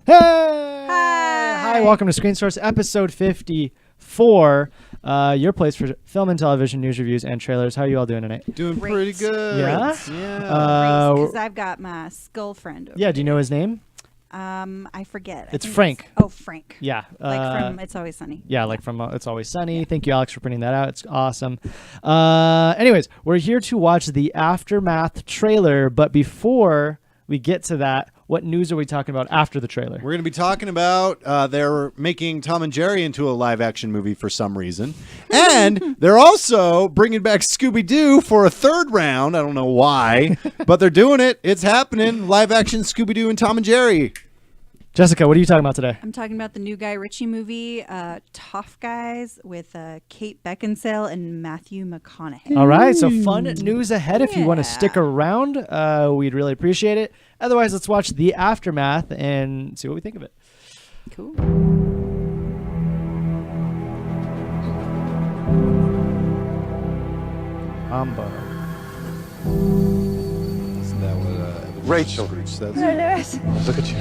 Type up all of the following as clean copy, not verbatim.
Hey! Hi! Welcome to Screen Source episode 54. Your place for film and television news reviews and trailers. How are you all doing tonight? Doing Great. pretty good. Yeah? Yeah. Because I've got my skull friend over Yeah, do you know his name? I forget. It's think Frank. Frank. Yeah. Like from It's Always Sunny. Yeah, like from It's Always Sunny. Thank you, Alex, for printing that out. It's awesome. Anyways, we're here to watch the Aftermath trailer, but before we get to that, what news are we talking about after the trailer? We're going to be talking about they're making Tom and Jerry into a live-action movie for some reason. And they're also bringing back Scooby-Doo for a third round. I don't know why, but they're doing it. It's happening. Live-action Scooby-Doo and Tom and Jerry. Jessica, what are you talking about today? I'm talking about the new Guy Ritchie movie, Tough Guys, with Kate Beckinsale and Matthew McConaughey. All right, so fun news ahead. If you want to Yeah. stick around, we'd really appreciate it. Otherwise, let's watch the Aftermath and see what we think of it. Cool. Humbug. Isn't that what Rachel. says? Hello, Lewis. Look at you.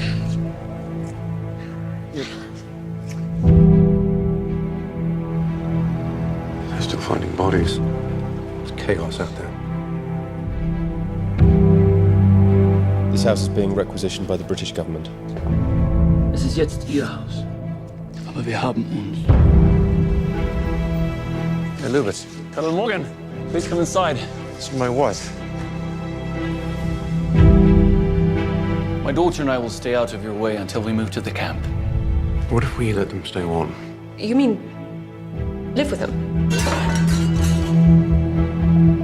They're still finding bodies. There's chaos out there. This house is being requisitioned by the British government. Es ist jetzt Ihr Haus. Aber wir haben uns. Hey, Lewis. Colonel Morgan, please come inside. This is my wife. My daughter and I will stay out of your way until we move to the camp. What if we let them stay on? You mean live with them?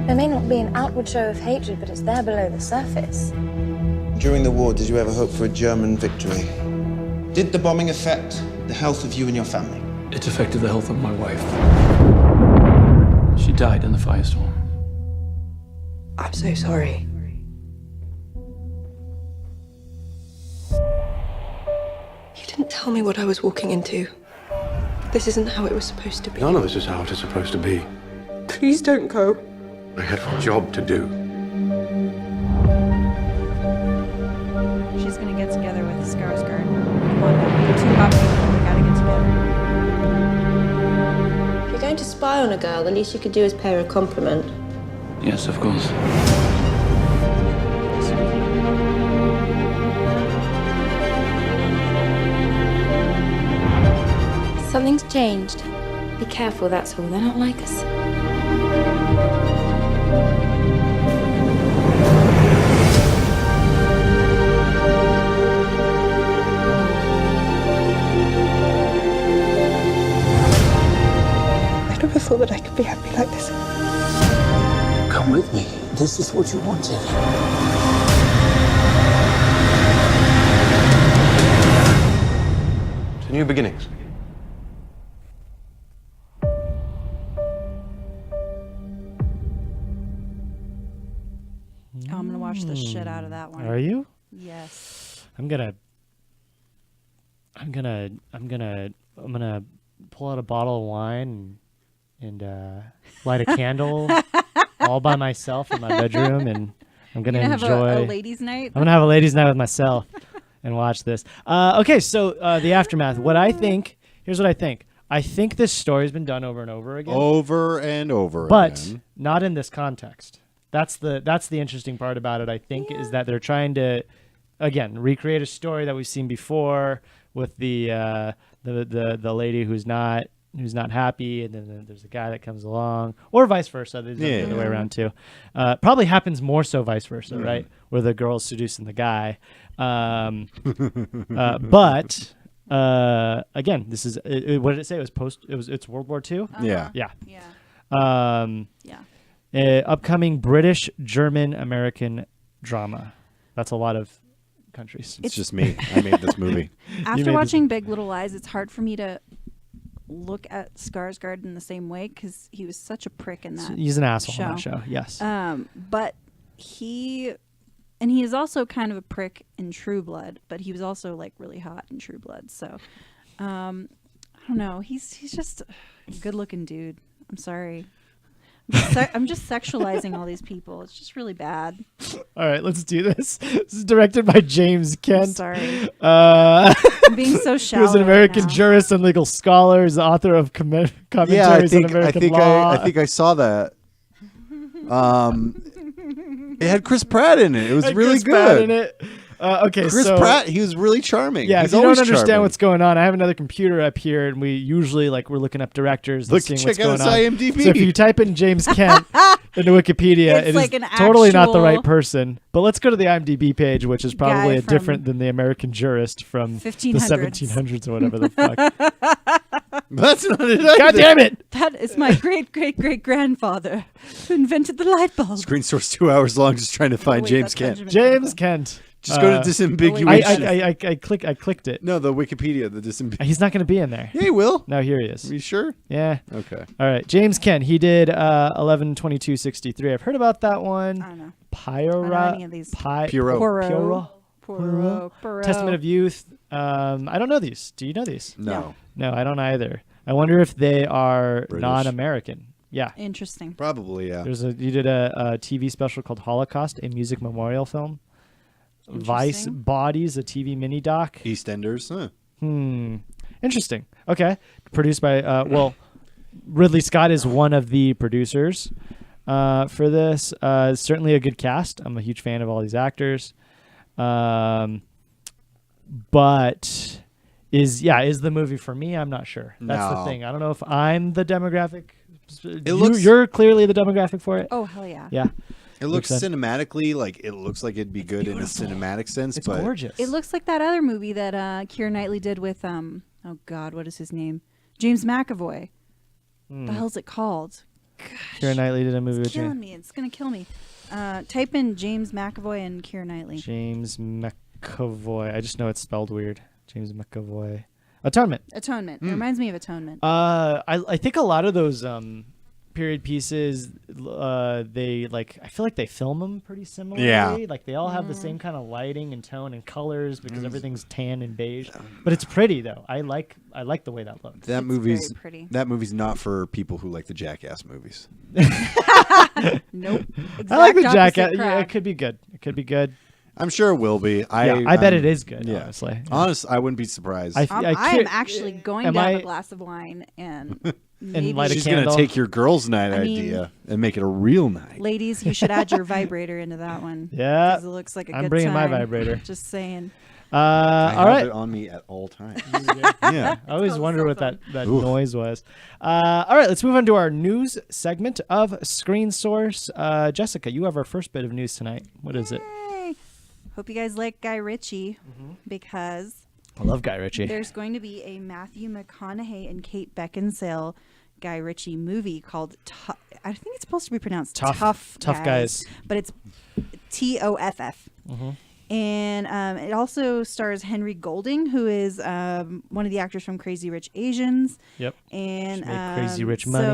There may not be an outward show of hatred, but it's there below the surface. During the war, did you ever hope for a German victory? Did the bombing affect the health of you and your family? It affected the health of my wife. She died in the firestorm. I'm so sorry. You didn't tell me what I was walking into. This isn't how it was supposed to be. None of this is how it is supposed to be. Please don't go. I have a job to do. She's going to get together with Skarsgård. Come on now. They're two hot people. We got to get together. If you're going to spy on a girl, the least you could do is pay her a compliment. Yes, of course. Something's changed. Be careful, that's all. They're not like us. I never thought that I could be happy like this. Come with me. This is what you wanted. To new beginnings. Oh, I'm going to watch the shit out of that one. Are you? Yes. I'm gonna pull out a bottle of wine and light a candle all by myself in my bedroom, and I'm gonna You're going to enjoy. have a ladies' night? I'm gonna have a ladies' night with myself and watch this. Okay, so the Aftermath. Here's what I think. I think this story's been done over and over again, Over and over but again. not in this context. That's the interesting part about it. I think is that they're trying to, again, recreate a story that we've seen before with the lady who's not happy, and then there's a guy that comes along, or vice versa. There's the other way around too. Probably happens more so vice versa, right? Where the girl's seducing the guy. But again, this is what did it say? It's World War II. Yeah. Yeah. Yeah. Yeah. Upcoming British, German, American drama. That's a lot of countries. It's just me. I made this movie. After watching Big Little Lies, it's hard for me to look at Skarsgård in the same way because he was such a prick in that. He's an asshole in that show. Yes. But he is also kind of a prick in True Blood, but he was also like really hot in True Blood. So, I don't know. He's just a good looking dude. I'm sorry. I'm just sexualizing all these people. It's just really bad. All right, let's do this. This is directed by James I'm Kent. sorry. I'm being so He shallow. was an American right now. jurist and legal scholar. He's the author of commentaries Yeah, on American law. I think I saw that. It had Chris Pratt in it. It was Had really Chris Pratt in good. it. Okay, Chris so, Pratt, he was really charming. Yeah, He's if you don't always understand charming. what's going on, I have another computer up here, and we usually we're looking up directors and Look, seeing check what's out going his on. IMDb. So if you type in James Kent into Wikipedia, It's it like is an totally not the right actual person. But let's go to the IMDb page, which is probably guy from different than the American jurist from the 1500s. 1700s or whatever the fuck. That's not it either. God damn it! That is my great-great-great-grandfather who invented the light bulb. Screen Source 2 hours long just trying to find Wait, James that's Kent. Benjamin James Franklin. Kent. Just go to disambiguation. I clicked it. No, the Wikipedia, the disambiguation. He's not going to be in there. Yeah, he will. No, here he is. Are you sure? Yeah. Okay. All right. James Kent. He did 11/22/63. I've heard about that one. I don't know. Pyra. I don't know any of these. Pierrot. Poirot. Testament of Youth. I don't know these. Do you know these? No. No, I don't either. I wonder if they are British. non-American. Yeah. Interesting. Probably, yeah. You did a TV special called Holocaust, a music memorial film. Vice Interesting. Bodies, a TV mini doc. EastEnders. Huh. Interesting. Okay. Produced by Ridley Scott is one of the producers for this. Certainly a good cast. I'm a huge fan of all these actors. But is the movie for me? I'm not sure. That's the No. thing. I don't know if I'm the demographic. looks- You're clearly the demographic for it. Oh, hell yeah. Yeah. It looks Looks cinematically like it looks like it'd be good in a cinematic sense, It's but gorgeous. It looks like that other movie that Keira Knightley did with, oh God, what is his name? James McAvoy. The hell's it called? Keira Knightley did a movie It's with killing me. It's going to kill me. Type in James McAvoy and Keira Knightley. James McAvoy. I just know it's spelled weird. James McAvoy. Atonement. Atonement. It reminds me of Atonement. I think a lot of those period pieces, they I feel like they film them pretty similarly. Yeah. Like they all have the same kind of lighting and tone and colors because everything's tan and beige. But it's pretty though. I like the way that looks. that It's movie's very pretty. that movie's not for people who like the Jackass movies. Nope. I like the Exact jacket. opposite Yeah, crap. it could be good. It could be good. I'm sure it will be. I bet it is good. Yeah. Honestly. Honest, I wouldn't be surprised. I I am actually going am down I- a glass of wine and maybe light a She's candle. gonna take your girls' night I mean- idea and make it a real night. ladies, you should add your vibrator into that one. Yeah. 'Cause it looks like a I'm good bringing my time. vibrator. Just saying. I All have right. it on me at all times. Yeah. I always called wonder cell what that Oof. noise was. All right, let's move on to our news segment of Screen Source. Jessica, you have our first bit of news tonight. What is it? Yay. Hope you guys like Guy Ritchie because I love Guy Ritchie. there's going to be a Matthew McConaughey and Kate Beckinsale Guy Ritchie movie called I think it's supposed to be pronounced Tough Guys. but it's TOFF. And it also stars Henry Golding, who is one of the actors from Crazy Rich Asians. Yep. And She made crazy rich money.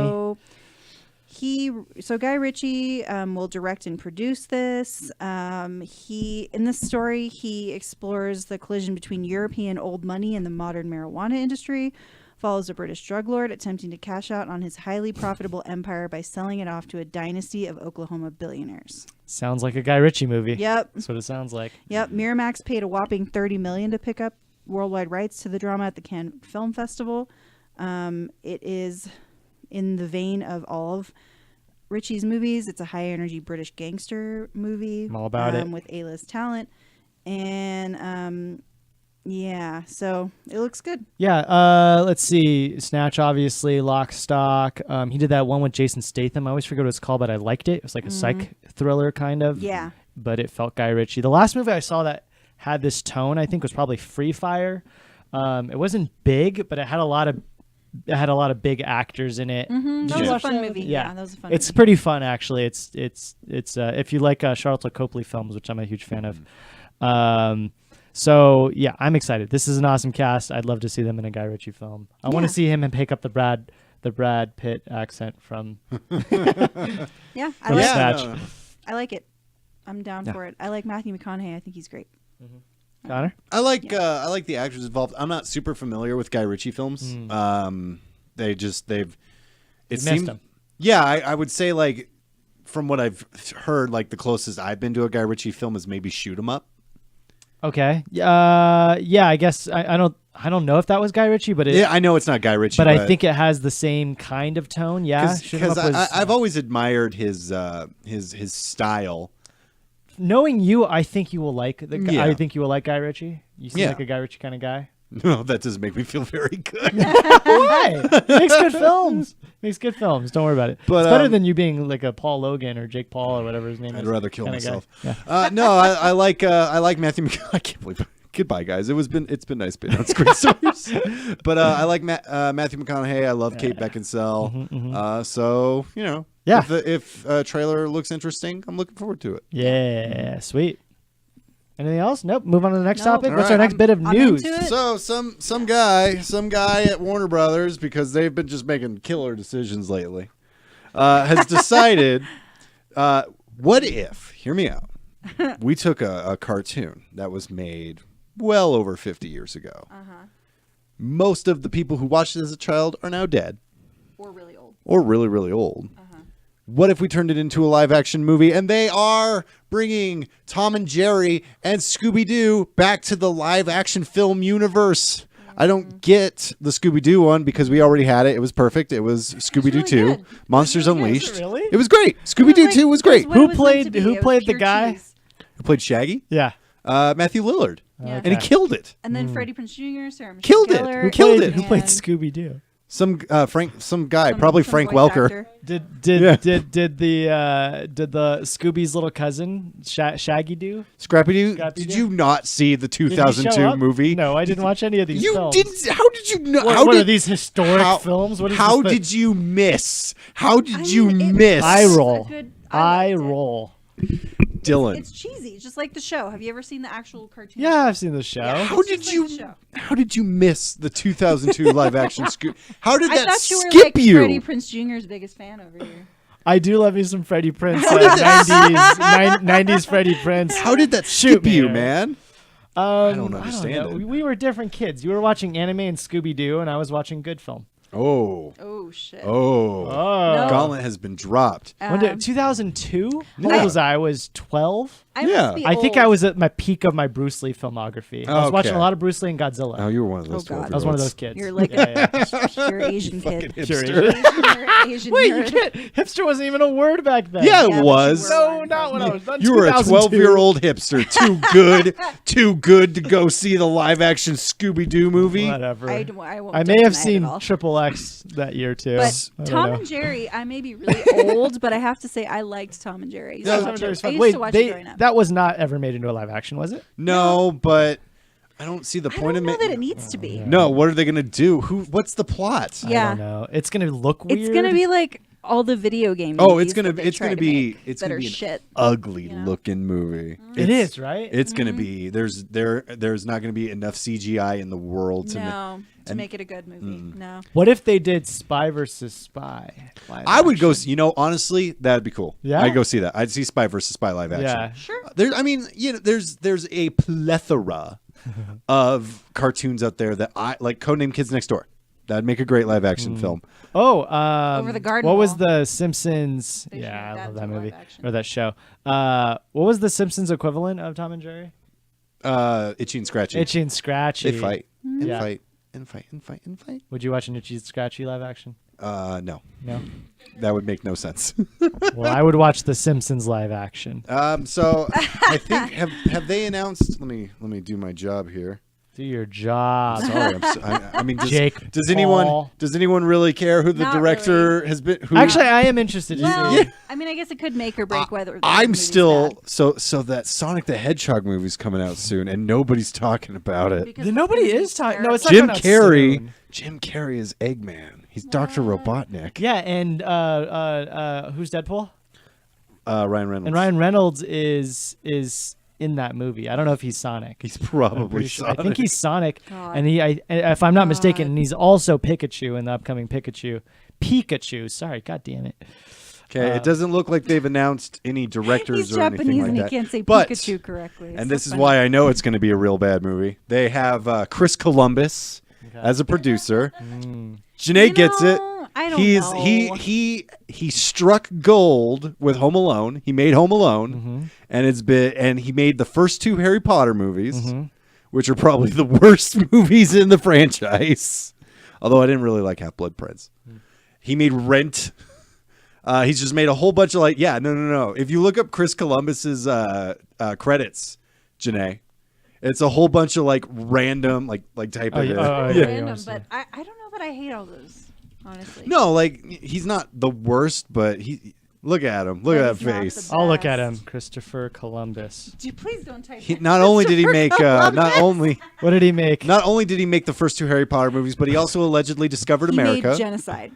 So Guy Ritchie will direct and produce this. In this story he explores the collision between European old money and the modern marijuana industry. Follows a British drug lord attempting to cash out on his highly profitable empire by selling it off to a dynasty of Oklahoma billionaires. Sounds like a Guy Ritchie movie. Yep. That's what it sounds like. Yep, Miramax paid a whopping $30 million to pick up worldwide rights to the drama at the Cannes Film Festival. It is in the vein of all of Ritchie's movies. It's a high-energy British gangster movie. I'm all about it. With A-list talent. And, yeah, so it looks good. Yeah, let's see. Snatch, obviously. Lock, Stock. He did that one with Jason Statham. I always forget what it's called, but I liked it. It was like a psych thriller kind of. Yeah. But it felt Guy Ritchie. The last movie I saw that had this tone, I think, was probably Free Fire. It wasn't big, but it had a lot of big actors in it. That was a fun movie. Yeah, that was a fun it's movie. pretty fun actually. It's if you like Charlotte Copley films, which I'm a huge fan of. So yeah, I'm excited. This is an awesome cast. I'd love to see them in a Guy Ritchie film. I want Yeah. to see him and pick up the Brad Pitt accent from Yeah, I from like, Snatch. I like it. I'm down Yeah. for it. I like Matthew McConaughey. I think he's great. Connor? I like the actors involved. I'm not super familiar with Guy Ritchie films. You missed him. Yeah, I would say like from what I've heard, like the closest I've been to a Guy Ritchie film is maybe Shoot 'Em Up. Okay. Yeah, I guess I don't know if that was Guy Ritchie, but Yeah, I know it's not Guy Ritchie, but I think it has the same kind of tone. Yeah, Shoot 'Em because Up was- I've always admired his style. knowing you, I think you will like the. Yeah. I think you will like Guy Ritchie. You seem Yeah. like a Guy Ritchie kind of guy. No, that doesn't make me feel very good. Why? He makes good films. Makes good films. Don't worry about it. But, it's better than you being like a Paul Logan or Jake Paul or whatever his name is. I'd rather kill kinda guy. myself. Yeah. No, I like Matthew. I can't believe. Goodbye, guys. It's been nice being on Screen Stories. But I like Matthew McConaughey. I love Kate Beckinsale. So Yeah. If trailer looks interesting, I'm looking forward to it. Yeah, sweet. Anything else? Nope. Move on to the next Nope. topic. All What's right. our next bit of I'm news? into it. So some guy at Warner Brothers, because they've been just making killer decisions lately, has decided, what if, hear me out, we took a cartoon that was made well over 50 years ago. Most of the people who watched it as a child are now dead Or really old. or really, really old. What if we turned it into a live action movie? And they are bringing Tom and Jerry and Scooby-Doo back to the live action film universe. I don't get the Scooby-Doo one because we already had it. It was perfect. It was Scooby-Doo really 2, good. Monsters Was it Unleashed. really? It was great. Scooby-Doo 2 was great. What it was meant to be. Who It was played the pure guy? cheese. Who played Shaggy? Yeah. Matthew Lillard. Yeah. And he killed it. And then Freddie Prinze Jr., Sarah Michelle Killed it. Gellar, Who killed it? Who played and Scooby Doo? Some guy, some- probably some Frank voice Welker. actor. Did Yeah. did the Scooby's little cousin Shaggy do? Scrappy-Doo. Scrappy-Doo? Did you not see the Did he 2002 show up? movie? No, I didn't watch any of these You films. didn't. How did you know? What, how what did are these historic how- films? What is How this did you miss? How did I you mean, it miss? I was roll. a good- I liked it. roll. Dylan. It's cheesy, just like the show. Have you ever seen the actual cartoon? Yeah, I've seen the show. How It's did just you? like the show. How did you miss the 2002 live action Scoop? How did I that thought you were skip like you? Freddie Prinze Jr.'s biggest fan over here. I do love me some Freddie Prinze, 90s Freddie Prinze. How did that Shoot skip me, you, man. man? don't understand know. it. We were different kids. You were watching anime and Scooby Doo, and I was watching good film. Oh, Oh shit. oh, Oh. Gauntlet has been dropped. When did 2002? How Yeah. old was I? I was 12. I must Yeah. be I think old. I was at my peak of my Bruce Lee filmography. I was watching Okay. a lot of Bruce Lee and Godzilla. Oh, you were one of those. Oh, God. I was one of those 12-year-olds. kids. You're like yeah. pure Asian kid. Pure Hipster. Asian Wait, you nerd. can't. Hipster wasn't even a word back then. Yeah, Yeah, it but was. you were No, one not when I from- was. Not You were a 2002. 12-year-old hipster, too good to go see the live-action Scooby-Doo movie. Whatever. I I won't may deny have it seen at all. Triple X that year too. But I don't Tom know. and Jerry, I may be really old, but I have to say I liked Tom and Jerry. I used Yeah, to Tom and watch Jerry's it. I fun. used Wait, to watch it they, growing up. that was not ever made into a live action, was it? No, but I don't see the I point don't of know that it needs to be. No, what are they gonna do? What's the plot? I Yeah. don't know. It's gonna look weird. It's gonna be like all the video game. Oh, movies it's gonna that they it's try gonna to be make it's that gonna are be an shit. ugly you know? looking movie. It is, right? It's gonna be there's not gonna be enough CGI in the world to No, to and- make it a good movie. No. What if they did Spy versus Spy? live I would go. action? Honestly, that'd be cool. Yeah? I'd go see that. I'd see Spy versus Spy live action. Yeah. Sure. There's a plethora of cartoons out there that I like. Codename Kids Next Door. That'd make a great live action film. Oh, Over the Garden What was Wall. the Simpsons? They should Yeah, make I love that that into movie live action. or that show. What was the Simpsons equivalent of Tom and Jerry? Itchy and Scratchy. Itchy and Scratchy. They fight and Yeah. fight and fight and fight and fight. Would you watch an Itchy and Scratchy live action? No, No. that would make no sense. Well, I would watch the Simpsons live action. So I think have they announced? Let me do my job here. Do your job. Sorry, I mean, Jake does Paul. anyone really care who the Not director has been? Who, Actually, I am interested to Well, see. I mean, I guess it could make or break whether. the I'm movie's still bad. so that Sonic the Hedgehog movie's coming out soon, and nobody's talking about it. Because Nobody it's gonna be is talking. No, terrible. it's not Jim coming out Carrey. soon. Jim Carrey is Eggman. He's Dr. Robotnik. Yeah, and who's Deadpool? Ryan Reynolds. And Ryan Reynolds is in that movie. I don't know if he's Sonic. He's I'm probably pretty sure. I Sonic. think he's Sonic, God. and if I'm not mistaken, God. and he's also Pikachu in the upcoming Pikachu. Sorry, god damn it. Okay, it doesn't look like they've announced any directors He's or anything Japanese like and that. he can't say But- Pikachu correctly. And this is why I know it's going to be a real bad movie. They have Chris Columbus as a producer. Janae gets it. know. He struck gold with Home Alone. He made Home Alone, and he made the first 2 Harry Potter movies, which are probably the worst movies in the franchise. Although I didn't really like Half-Blood Prince. He made Rent. He's just made a whole bunch of no. If you look up Chris Columbus's credits, Janae, it's a whole bunch of random type of random. But I don't know that I hate all those, honestly. No, he's not the worst, but look at him. Look at that face. I'll look at him. Christopher Columbus. Dude, please don't type. Not only did he make what did he make? Not only did he make the first 2 Harry Potter movies, but he also allegedly discovered America. He made genocide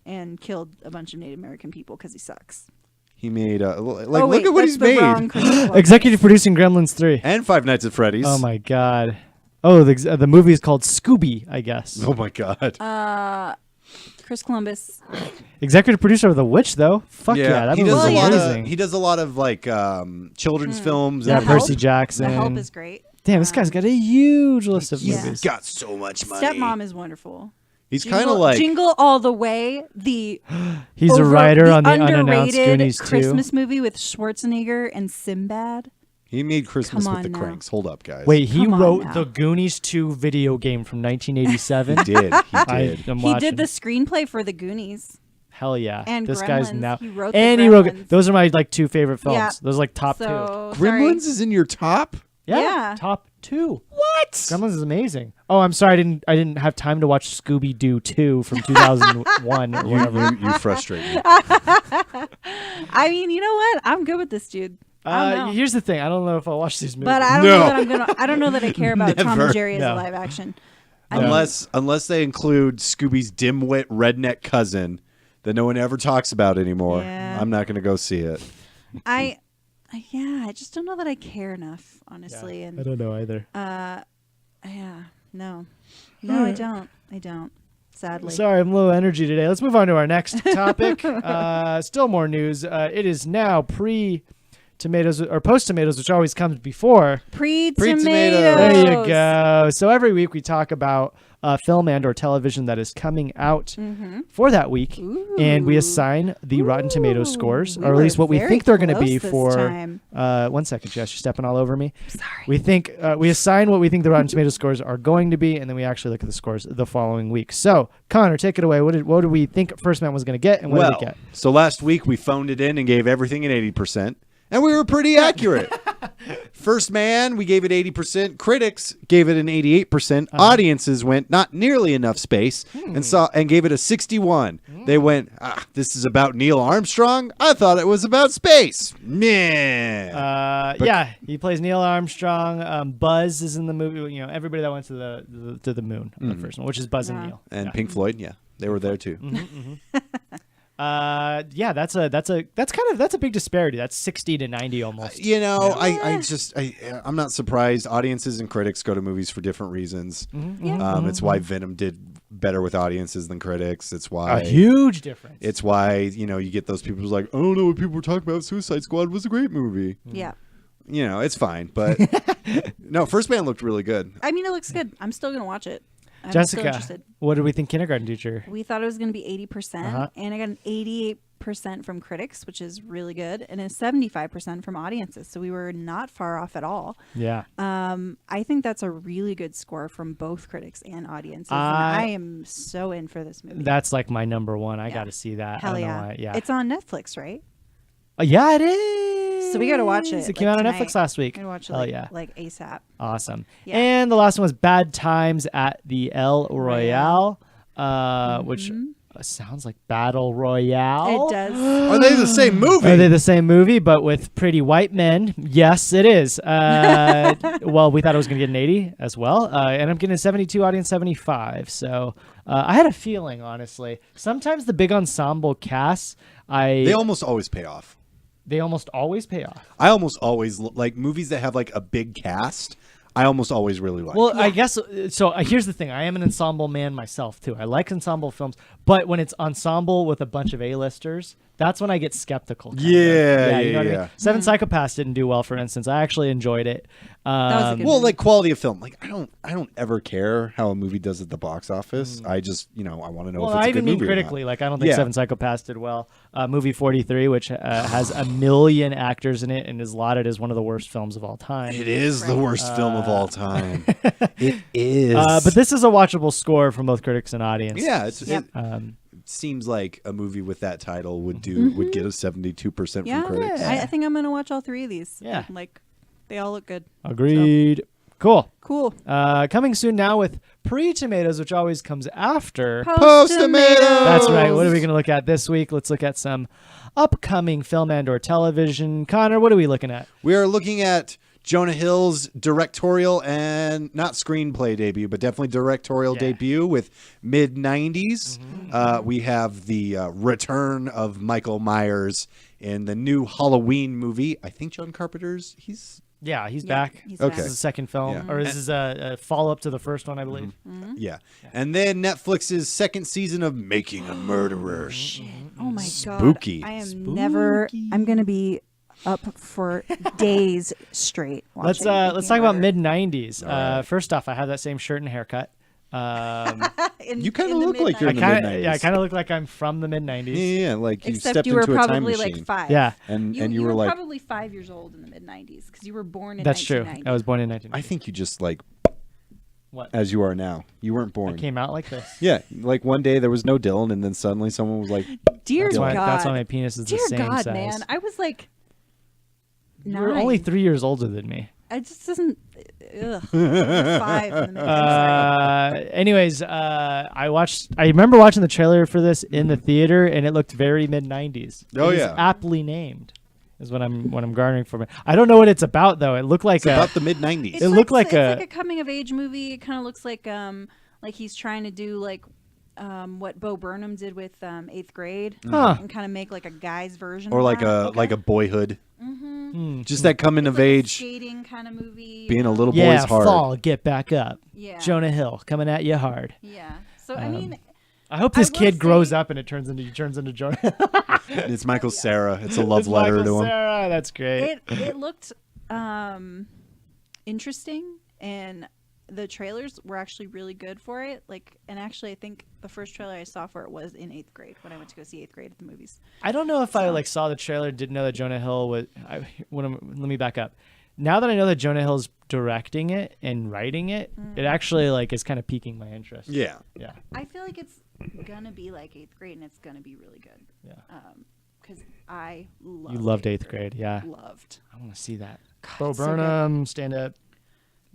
and killed a bunch of Native American people because he sucks. He made look at what he's made. Executive producing Gremlins 3 and Five Nights at Freddy's. Oh my god. Oh, the movie is called Scooby, I guess. Oh my god. Chris Columbus. Executive producer of The Witch, though. Fuck yeah, that he movie does was a lot amazing. of. He does a lot of children's films. Yeah, and Percy Jackson. The Help is great. Damn, this guy's got a huge list of movies. He's got so much money. Stepmom is wonderful. He's kind of like Jingle All the Way. He's a writer on the unannounced underrated Goonies 2. Christmas movie with Schwarzenegger and Sinbad. he made Christmas Come with the on now. Cranks. Hold up, guys. Wait, he Come on wrote now. the Goonies 2 video game from 1987? He did. He did the screenplay for the Goonies. Hell yeah. And this Gremlins. guy's now. He wrote the and Gremlins. those are my 2 favorite films. Yeah. Those are top 2. Gremlins is in your top? Yeah. Top 2. What? Gremlins is amazing. Oh, I'm sorry. I didn't have time to watch Scooby Doo 2 from 2001 or whatever. You frustrate me. I mean, you know what? I'm good with this dude. I don't know. Here's the thing. I don't know if I'll watch these movies. But I don't know that I'm gonna. I don't know that I care about Tom Never. and Jerry as No. a live action. Unless they include Scooby's dimwit redneck cousin that no one ever talks about anymore, Yeah. I'm not going to go see it. I just don't know that I care enough, honestly. I And don't know either. no, I don't. Sadly. Sorry, I'm low energy today. Let's move on to our next topic. Still more news. It is now pre-tomatoes or post-tomatoes, which always comes before. Pre-tomatoes. There you go. So every week we talk about film and or television that is coming out for that week, and we assign the Rotten Tomatoes scores, or at least what we think they're going to be for. 1 second, Jess, you're stepping all over me. Sorry. We assign what we think the Rotten Tomatoes scores are going to be, and then we actually look at the scores the following week. So, Connor, take it away. What did we think First Man was going to get, and what did it get? So last week we phoned it in and gave everything an 80%. And we were pretty accurate. First Man, we gave it 80%. Critics gave it an 88%. Audiences went not nearly enough space and gave it a 61. They went, this is about Neil Armstrong. I thought it was about space. Meh. Yeah, he plays Neil Armstrong. Buzz is in the movie. You know, everybody that went to the moon on the first one, which is Buzz and Neil. And Pink Floyd, yeah, they were there too. Yeah, that's a big disparity. That's 60 to 90 almost. I'm not surprised. Audiences and critics go to movies for different reasons. It's why Venom did better with audiences than critics. It's why a huge difference. It's why you get those people who's like, I don't know what people were talking about. Suicide Squad was a great movie. Yeah. It's fine, but no, First Man looked really good. I mean, it looks good. I'm still gonna watch it. I'm still Jessica, interested. what did we think Kindergarten Teacher? We thought it was going to be 80%, and I got an 88% from critics, which is really good, and a 75% from audiences. So we were not far off at all. Yeah. I think that's a really good score from both critics and audiences. And I am so in for this movie. That's like my number one. I got to see that. Hell I don't yeah. know why. Yeah. It's on Netflix, right? Yeah, it is. So we got to watch it. It came out on tonight. Netflix last week. I'm going to watch it like ASAP. Awesome. Yeah. And the last one was Bad Times at the El Royale, which sounds like Battle Royale. It does. Are they the same movie? Are they the same movie, but with pretty white men? Yes, it is. Well, we thought it was going to get an 80 as well. And I'm getting a 72, audience 75. So I had a feeling, honestly. Sometimes the big ensemble casts, they almost always pay off. They almost always pay off. I almost always like movies that have like a big cast. I almost always really like. Well, I guess so. Here's the thing: I am an ensemble man myself too. I like ensemble films, but when it's ensemble with a bunch of A-listers, that's when I get skeptical. You know what I mean? Seven Psychopaths didn't do well, for instance. I actually enjoyed it. That was a good Well, movie. like quality of film. Like I don't ever care how a movie does at the box office. I just, I want to know Well, if it's I a even good mean movie or not. critically. Like, I don't think Yeah. Seven Psychopaths did well. Movie 43, which has a million actors in it and is lauded as one of the worst films of all time. It is the worst film of all time. It is. But this is a watchable score from both critics and audience. yeah, it Um, seems like a movie with that title would Mm-hmm. would get a 72% Yeah, from critics. I think I'm gonna watch all 3 of these. Yeah. Like, they all look good. agreed. Cool. Cool. Coming soon now with pre-tomatoes, which always comes after. Post-tomatoes! That's right. What are we going to look at this week? Let's look at some upcoming film and or television. Connor, what are we looking at? We are looking at Jonah Hill's directorial and not screenplay debut, but definitely directorial debut with mid-90s. We have the return of Michael Myers in the new Halloween movie. I think John Carpenter's, he's back. he's Okay. This is the second film, Yeah. or this is a follow-up to the first one, I believe. yeah. And then Netflix's second season of Making a Murderer. Oh my Spooky. god. I am never. I'm gonna be up for days straight. Let's watching talk about Making mid-90s. First off, I have that same shirt and haircut. You kind of look like you're in the mid-90s. I kind of look like I'm from the mid-90s. Yeah, like you Except stepped you were into a time probably machine. like 5. Yeah, And you were like, probably 5 years old in the mid 90s because you were born in. that's true. 1990. I was born in 1990. I think you just like What? as you are now. You weren't born. I came out like this. Yeah, like one day there was no Dylan, and then suddenly someone was like, Dear That's why, God. that's why my penis is Dear the same God, size. man. I was like. You were 9. only 3 years older than me. I just doesn't. Ugh. 5 in the mid. I'm sorry. Anyways, I remember watching the trailer for this in the theater, and it looked very mid '90s. Oh, It is yeah. aptly named, is what I'm garnering from it. I don't know what it's about though. It looked like it's about the mid 90s. It looked like it's a- like a coming of age movie. It kind of looks like he's trying to do like what Bo Burnham did with 8th Grade, Huh. and kind of make like a guy's version, Or of like that. a like a Boyhood. Hmm. Just that coming of Like a age, skating kind of movie. being a little yeah, boy's hard. fall, get back up. Yeah. Jonah Hill coming at you hard. Yeah. So I mean, I hope this will kid grows say- up and he turns into Jonah. It's Michael Cera. It's a love It's letter Michael to him. Cera. That's great. it looked interesting, and the trailers were actually really good for it. Like, and actually, I think the first trailer I saw for it was in 8th grade when I went to go see 8th Grade at the movies. I don't know if I like saw the trailer, didn't know that Jonah Hill was. Let me back up. Now that I know that Jonah Hill's directing it and writing it, it actually like is kind of piquing my interest. Yeah. Yeah. I feel like it's gonna be like 8th grade, and it's gonna be really good. Yeah. Because I loved You loved 8th grade. Yeah. Loved. I want to see that. Bo it's so good. Bburnham, stand up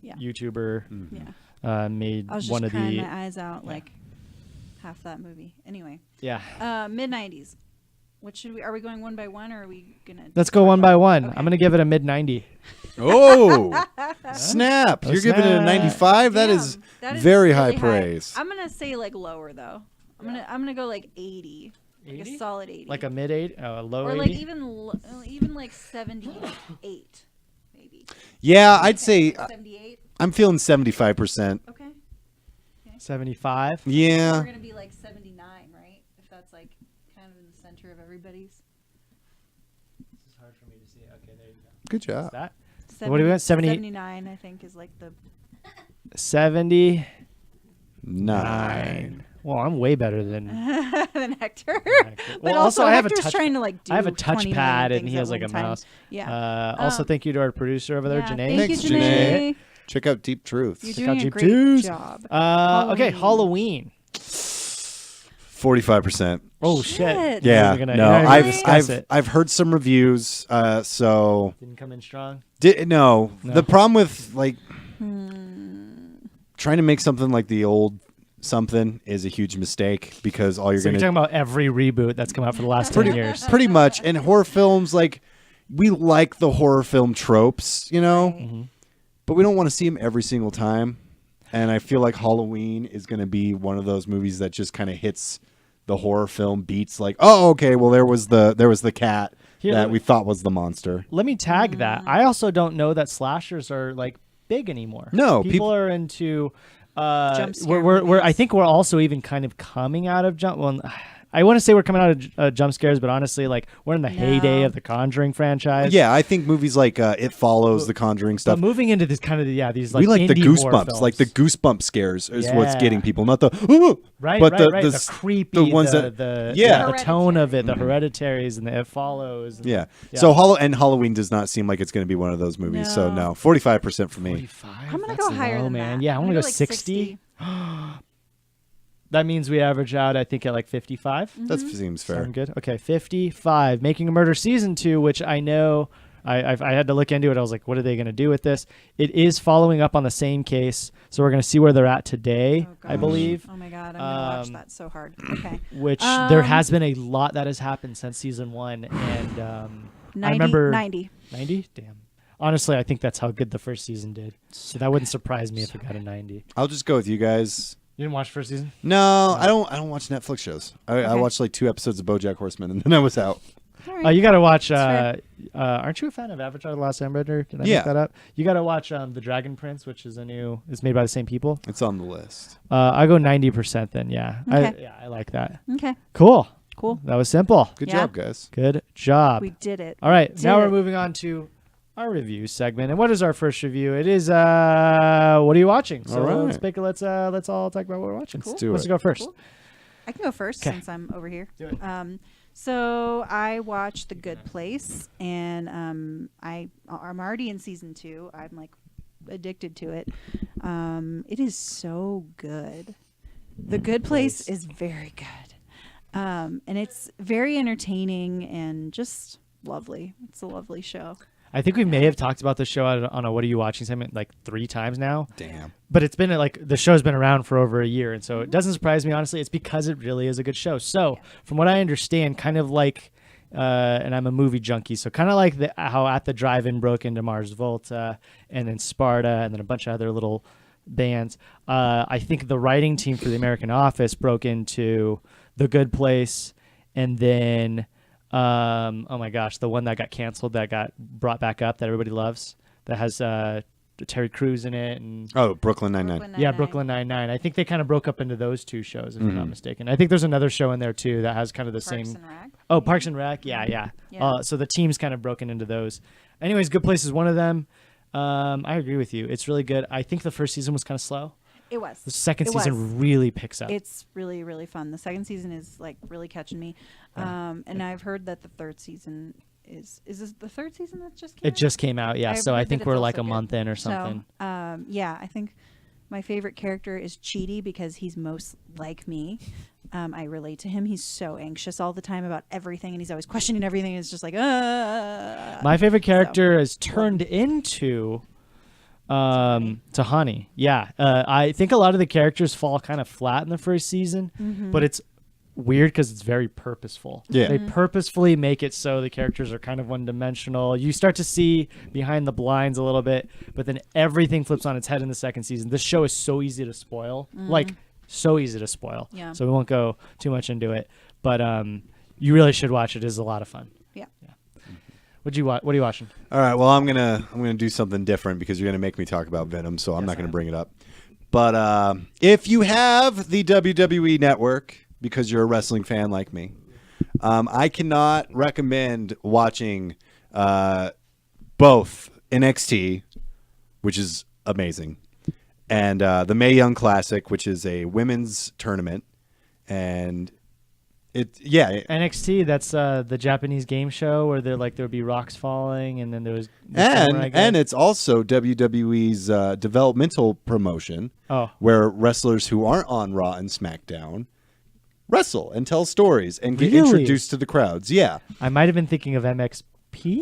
Yeah. YouTuber, Yeah. made I was just one of crying the. my eyes out like half that movie. Anyway, Yeah. mid 90s. What should we? Are we going one by one, or are we gonna? Let's go one by one. I'm gonna give it a mid 90. Oh, snap! Oh, You're giving it a snap. 95. That Damn, is that is very really high praise. I'm gonna say like lower though. I'm gonna go like 80, like 80? a solid 80, Like a mid 8, a low or 80. like even like 78, maybe. Yeah, I'd say 78. I'm feeling 75%. Okay. 75. Yeah. We're gonna be like 79, right? If that's like kind of in the center of everybody's. This is hard for me to see. Okay, there you go. Good job. That. What do we got? 78? 79, I think, is like the 79. 9. Well, I'm way better than. than Hector. Hector. But Well, also, I have a Hector's touch. trying to like do I have a 20 million touchpad, and things he at has like a one time. mouse. Yeah. Also, thank you to our producer over there, yeah, Janae. Thank Thanks, you, Janae. Check out Deep Truth. You're Check doing out a Jeep great Twos. job. Okay, Halloween. 45%. Oh shit! Shit. Yeah, You're not no, even gonna I've discuss it. I've heard some reviews. So Didn't come in strong. no, No. the problem with like Hmm. trying to make something like the old something is a huge mistake because all you're So you're gonna talking about every reboot that's come out for the last 10 years. pretty much. And horror films, like we like the horror film tropes, you know, Mm-hmm. but we don't want to see them every single time. And I feel like Halloween is going to be one of those movies that just kind of hits the horror film beats. Like, oh, okay, well there was the cat Here, that we thought was the monster. Let me tag that. I also don't know that slashers are like big anymore. No, people are into. Jump scare we're I movies. think we're also even kind of coming out of jump. Well, I want to say we're coming out of jump scares, but honestly, like we're in the heyday of the Conjuring franchise. Yeah, I think movies like It Follows, The Conjuring But stuff. moving into this kind of these like We like the indie horror goosebumps, films. like the goosebump scares is what's Yeah. getting people, not the right, but right, right. the The creepy, the ones that the tone of it, the Hereditaries and the It Follows. And yeah. yeah. So Halloween does not seem like it's going to be one of those movies. So no, 45% for me. 45. I'm gonna That's go higher low, than man. that. Yeah, I I'm want to gonna go like 60. That means we average out, I think, at like 55. That seems fair. Sound good? Okay, 55. Making a Murder Season 2, which I know I had to look into it. I was like, what are they going to do with this? It is following up on the same case, so we're going to see where they're at today, I believe. Oh my god, I'm gonna watch that so hard. Okay. Which there has been a lot that has happened since season 1, and I remember 90. 90. Damn. Honestly, I think that's how good the first season did. So that wouldn't surprise me if it got a 90. I'll just go with you guys. You didn't watch first season? No, I don't watch Netflix shows. I watched like 2 episodes of BoJack Horseman and then I was out. You got to watch. That's Aren't you a fan of Avatar: The Last Airbender? Did I Yeah. make that up? You got to watch The Dragon Prince, which is it's made by the same people. It's on the list. I go 90% then. Yeah, Okay. I like that. Okay. Cool. Cool. That was simple. Good Yeah. job, guys. Good job. We did it. All right, Did now we're it. moving on to our review segment. And what is our first review? It is what are you watching? So All right. let's all talk about what we're watching. Let's do Let's it. go first. Cool. I can go first 'Kay. since I'm over here. Do it. So I watched The Good Place, and I'm already in season 2. I'm like addicted to it. It is so good. The Good Place is very good, and it's very entertaining and just lovely. It's a lovely show. I think we may have talked about the show on a What Are You Watching segment like 3 times now. Damn. But it's been like the show's been around for over a year, and so it doesn't surprise me, honestly. It's because it really is a good show. So from what I understand, kind of like, and I'm a movie junkie, so kind of like how At the Drive-In broke into Mars Volta, and then Sparta, and then a bunch of other little bands. I think the writing team for The American Office broke into The Good Place, and then oh my gosh, the one that got canceled that got brought back up that everybody loves, that has Terry Crews in it, and Oh, Brooklyn Nine-Nine. yeah, Brooklyn Nine-Nine. I think they kind of broke up into those 2 shows, if I'm not mistaken. I think there's another show in there too that has kind of the Parks same. and Rec. Oh, Parks and Rec. Yeah. Yeah. So the team's kind of broken into those. Anyways, Good Place is one of them. I agree with you. It's really good. I think the first season was kind of slow. It was. The second It season was. really picks up. It's really, really fun. The second season is like really catching me. And I've heard that the third season is this the third season that just came It out? just came out, yeah. I've So I heard that think it's we're like also a good. month in or something. So, yeah, I think my favorite character is Chidi because he's most like me. I relate to him. He's so anxious all the time about everything, and he's always questioning everything. And it's just like, My favorite character is turned into Tahani. Yeah. I think a lot of the characters fall kind of flat in the first season, but it's weird because it's very purposeful. Yeah. They purposefully make it so the characters are kind of one-dimensional. You start to see behind the blinds a little bit, but then everything flips on its head in the second season. This show is so easy to spoil. Like, so easy to spoil. Yeah. So we won't go too much into it, but you really should watch it. It is a lot of fun. Yeah. What are you watching? All right, well, I'm gonna do something different because you're gonna make me talk about Venom, so I'm not gonna bring it up. But if you have the WWE Network, because you're a wrestling fan like me, I cannot recommend watching both NXT, which is amazing, and the Mae Young Classic, which is a women's tournament, and NXT, that's the Japanese game show where there would be rocks falling, and then there was and it's also WWE's developmental promotion, where wrestlers who aren't on Raw and SmackDown wrestle and tell stories and get Really? introduced to the crowds. Yeah, I might have been thinking of MXP.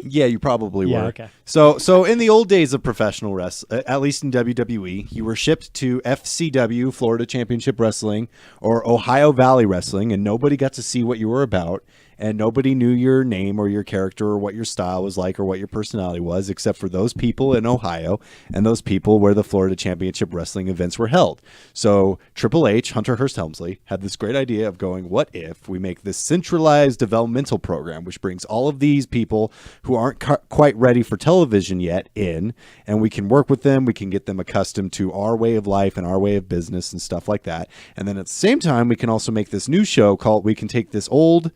yeah, you probably Yeah, were. okay. So in the old days of professional wrestling, at least in WWE, you were shipped to FCW, Florida Championship Wrestling, or Ohio Valley Wrestling, and nobody got to see what you were about. and nobody knew your name or your character or what your style was like or what your personality was, except for those people in Ohio and those people where the Florida Championship Wrestling events were held. So Triple H, Hunter Hearst Helmsley, had this great idea of going, what if we make this centralized developmental program, which brings all of these people who aren't quite ready for television yet in, and we can work with them, we can get them accustomed to our way of life and our way of business and stuff like that. And then at the same time, we can also make this new show called, we can take this old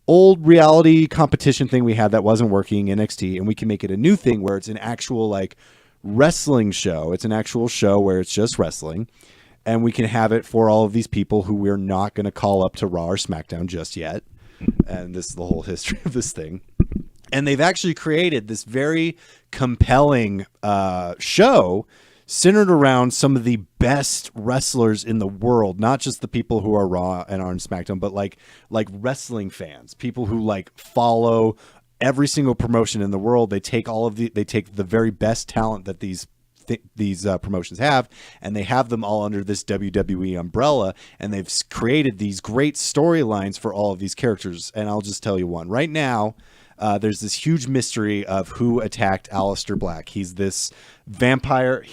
reality competition thing we had that wasn't working, NXT, and we can make it a new thing where it's an actual like wrestling show. It's an actual show where it's just wrestling, and we can have it for all of these people who we're not going to call up to Raw or SmackDown just yet. And this is the whole history of this thing. And they've actually created this very compelling show centered around some of the best wrestlers in the world, not just the people who are Raw and are on SmackDown, but like wrestling fans, people who like follow every single promotion in the world. They take the very best talent that these promotions have, and they have them all under this WWE umbrella, and they've created these great storylines for all of these characters. And I'll just tell you one right now. There's this huge mystery of who attacked Aleister Black. He's this vampire-esque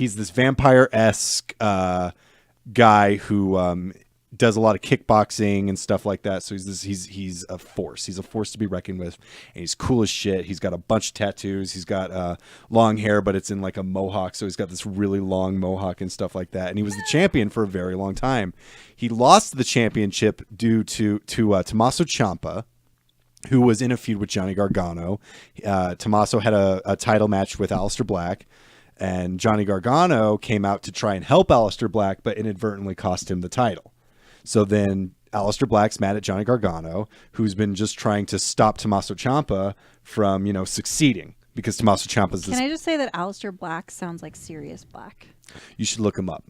guy who does a lot of kickboxing and stuff like that. So he's a force. He's a force to be reckoned with, and he's cool as shit. He's got a bunch of tattoos. He's got long hair, but it's in like a mohawk. So he's got this really long mohawk and stuff like that. And he was the champion for a very long time. He lost the championship due to Tommaso Ciampa, who was in a feud with Johnny Gargano. Tommaso had a title match with Aleister Black, and Johnny Gargano came out to try and help Aleister Black, but inadvertently cost him the title. So then Aleister Black's mad at Johnny Gargano, who's been just trying to stop Tommaso Ciampa from, succeeding, because Tommaso Ciampa's this... Can I just say that Aleister Black sounds like Sirius Black? You should look him up.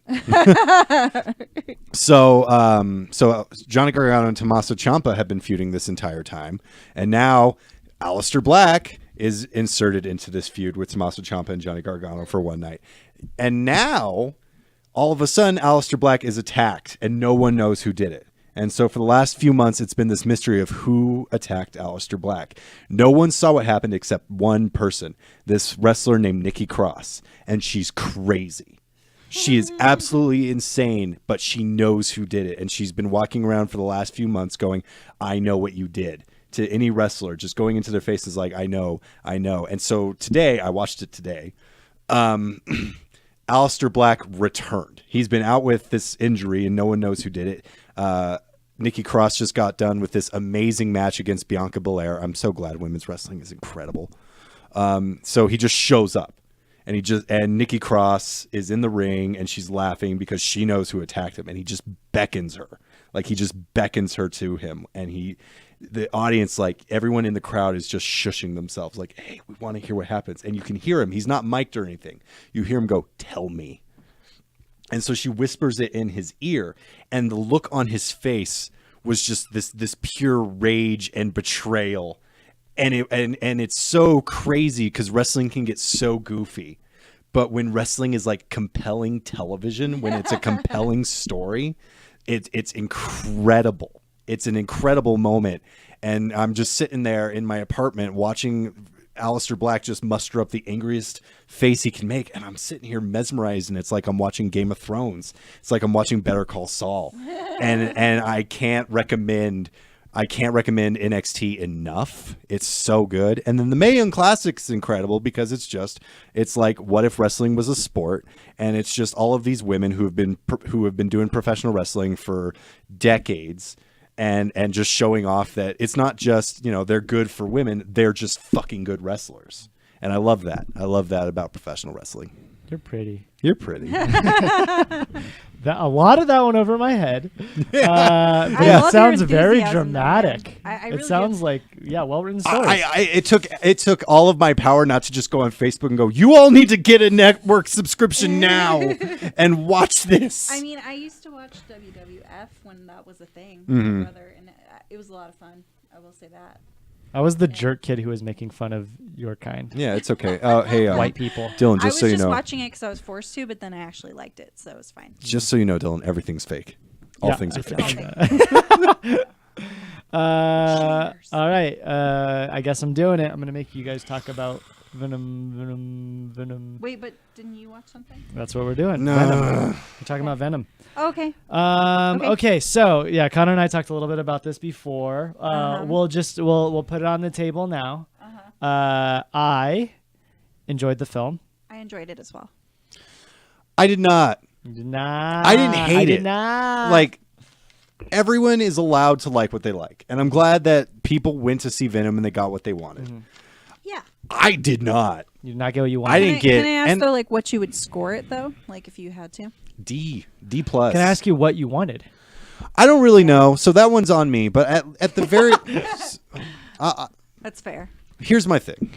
So Johnny Gargano and Tommaso Ciampa have been feuding this entire time, and now Aleister Black is inserted into this feud with Tommaso Ciampa and Johnny Gargano for one night. And now, all of a sudden, Aleister Black is attacked, and no one knows who did it. And so for the last few months, it's been this mystery of who attacked Aleister Black. No one saw what happened except one person, this wrestler named Nikki Cross, and she's crazy. She is absolutely insane, but she knows who did it. And she's been walking around for the last few months going, I know what you did. To any wrestler, just going into their faces like, I know. And so today, I watched it today, Aleister Black returned. He's been out with this injury, and no one knows who did it. Nikki Cross just got done with this amazing match against Bianca Belair. I'm so glad women's wrestling is incredible. So he just shows up. And Nikki Cross is in the ring, and she's laughing because she knows who attacked him, and he just beckons her. Like, he just beckons her to him, and the audience, like, everyone in the crowd is just shushing themselves, like, hey, we want to hear what happens. And you can hear him. He's not mic'd or anything. You hear him go, tell me. And so she whispers it in his ear, and the look on his face was just this pure rage and betrayal. And it's so crazy because wrestling can get so goofy. But when wrestling is like compelling television, when it's a compelling story, it's incredible. It's an incredible moment. And I'm just sitting there in my apartment watching Aleister Black just muster up the angriest face he can make. And I'm sitting here mesmerized, and it's like I'm watching Game of Thrones. It's like I'm watching Better Call Saul. And I can't recommend NXT enough. It's so good. And then the Mae Young Classic is incredible because it's like, what if wrestling was a sport? And it's just all of these women who have been doing professional wrestling for decades, and just showing off that it's not just, they're good for women, they're just fucking good wrestlers. And I love that. I love that about professional wrestling. You're pretty. You're pretty. A lot of that went over my head. It sounds very enthusiasm, dramatic. I It really sounds like, well-written story. It took all of my power not to just go on Facebook and go, you all need to get a network subscription now and watch this. I mean, I used to watch WWF when that was a thing, Mm-hmm. brother, and it was a lot of fun. I will say that. I was the jerk kid who was making fun of your kind. Yeah, it's okay. Hey, White people. Dylan, I just was so you just know, watching it because I was forced to, but then I actually liked it, so it was fine. Dylan, everything's fake. All things are fake. All right. I guess I'm doing it. I'm gonna make you guys talk about Venom. Wait, but didn't you watch something? That's what we're doing. No. Venom. We're talking about Venom. Oh, okay. Okay. So yeah, Connor and I talked a little bit about this before. Uh-huh. We'll put it on the table now. I enjoyed the film. I enjoyed it as well. I did not. You did not. I didn't hate I it. did not. Like, everyone is allowed to like what they like, and I'm glad that people went to see Venom and they got what they wanted. Yeah. I did not. You did not get what you wanted. I didn't get. Can I ask and though, like, what you would score it though, like if you had to? D plus. Can I ask you what you wanted? I don't really know, so that one's on me. But at the very, That's fair. here's my thing.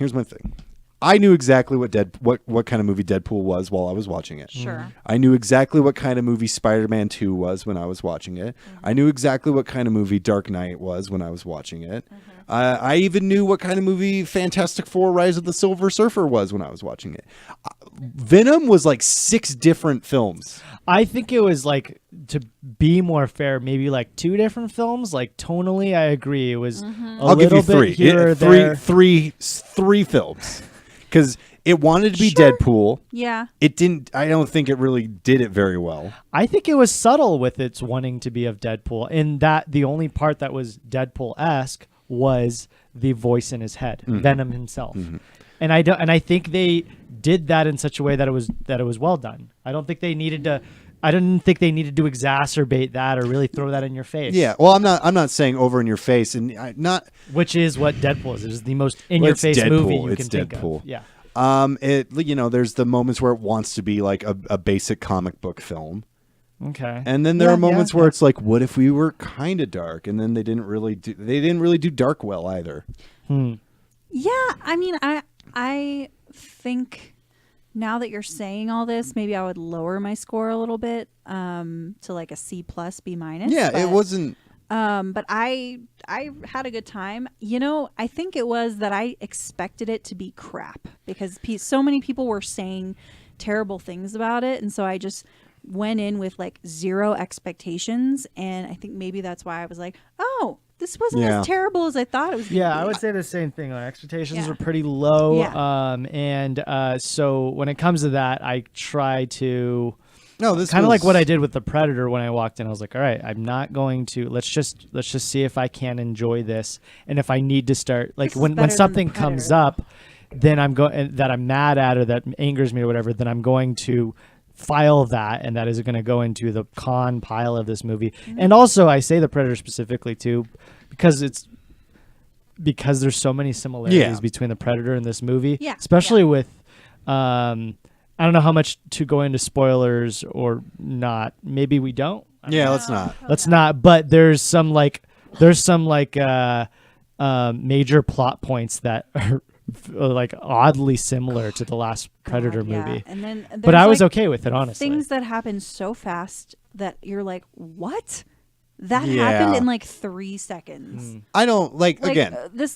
I knew exactly what kind of movie Deadpool was while I was watching it. Sure. I knew exactly what kind of movie Spider-Man 2 was when I was watching it. I knew exactly what kind of movie Dark Knight was when I was watching it. I even knew what kind of movie Fantastic Four: Rise of the Silver Surfer was when I was watching it. Venom was like 6 different films. I think it was like, to be more fair, maybe like 2 different films. Like tonally, I agree. It was I'll give you 3. here or there. Three films. Because it wanted to be Sure. Deadpool. Yeah. It didn't. I don't think it really did it very well. I think it was subtle with its wanting to be of Deadpool, in that the only part that was Deadpool-esque was the voice in his head, Venom himself. And I think they did that in such a way that it was well done. I didn't think they needed to exacerbate that or really throw that in your face. Yeah. Well, I'm not saying over in your face, and Which is what Deadpool is. It is the most in your face Deadpool. movie you It's can think Deadpool. of. Yeah. There's the moments where it wants to be like a basic comic book film. Okay. And then there are moments where it's like, what if we were kind of dark? And then they didn't really do dark well either. Yeah, I mean, I think now that you're saying all this, maybe I would lower my score a little bit to like a C+, B-. Yeah, it wasn't. But I had a good time. You know, I think it was that I expected it to be crap because so many people were saying terrible things about it, and so I just went in with like 0 expectations, and I think maybe that's why I was like, oh, this wasn't as terrible as I thought it was. Yeah, I would say the same thing. Our expectations were pretty low. Yeah. So when it comes to that, I try to this kind of was like what I did with The Predator when I walked in. I was like, all right, I'm not going to let's just see if I can enjoy this, and if I need to start like when something comes up, then that I'm mad at or that angers me or whatever, then I'm going to file that, and that is going to go into the con pile of this movie. And also, I say The Predator specifically too, because there's so many similarities between The Predator and this movie, especially with I don't know how much to go into spoilers or not. Maybe we don't. Let's not. Let's not. But there's some major plot points that are like oddly similar to the last Predator movie. And then but I was okay with it, honestly. Things that happen so fast that you're like, what? That happened in like 3 seconds. I don't like again. This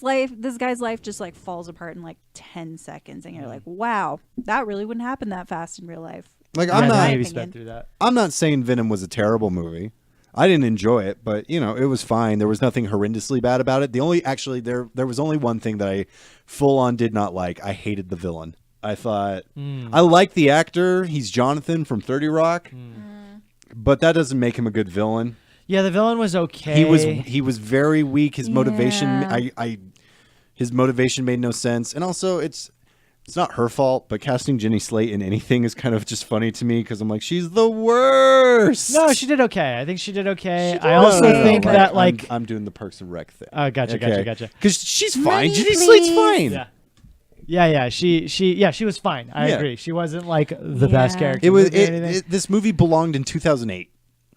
guy's life just like falls apart in like 10 seconds, and you're like, wow, that really wouldn't happen that fast in real life. Like maybe sped through that. I'm not saying Venom was a terrible movie. I didn't enjoy it, but it was fine. There was nothing horrendously bad about it. There was only one thing that I full on did not like. I hated the villain. I thought I like the actor. He's Jonathan from 30 Rock, but that doesn't make him a good villain. Yeah, the villain was okay. He was very weak. His motivation, his motivation made no sense. And also, it's not her fault, but casting Jenny Slate in anything is kind of just funny to me because I'm like, she's the worst. No, she did okay. I think she did okay. I also think that like I'm doing the Parks and Rec thing. Oh, gotcha. Because she's fine. Jenny Slate's fine. Yeah. She was fine. I agree. She wasn't like the best character. This movie belonged in 2008.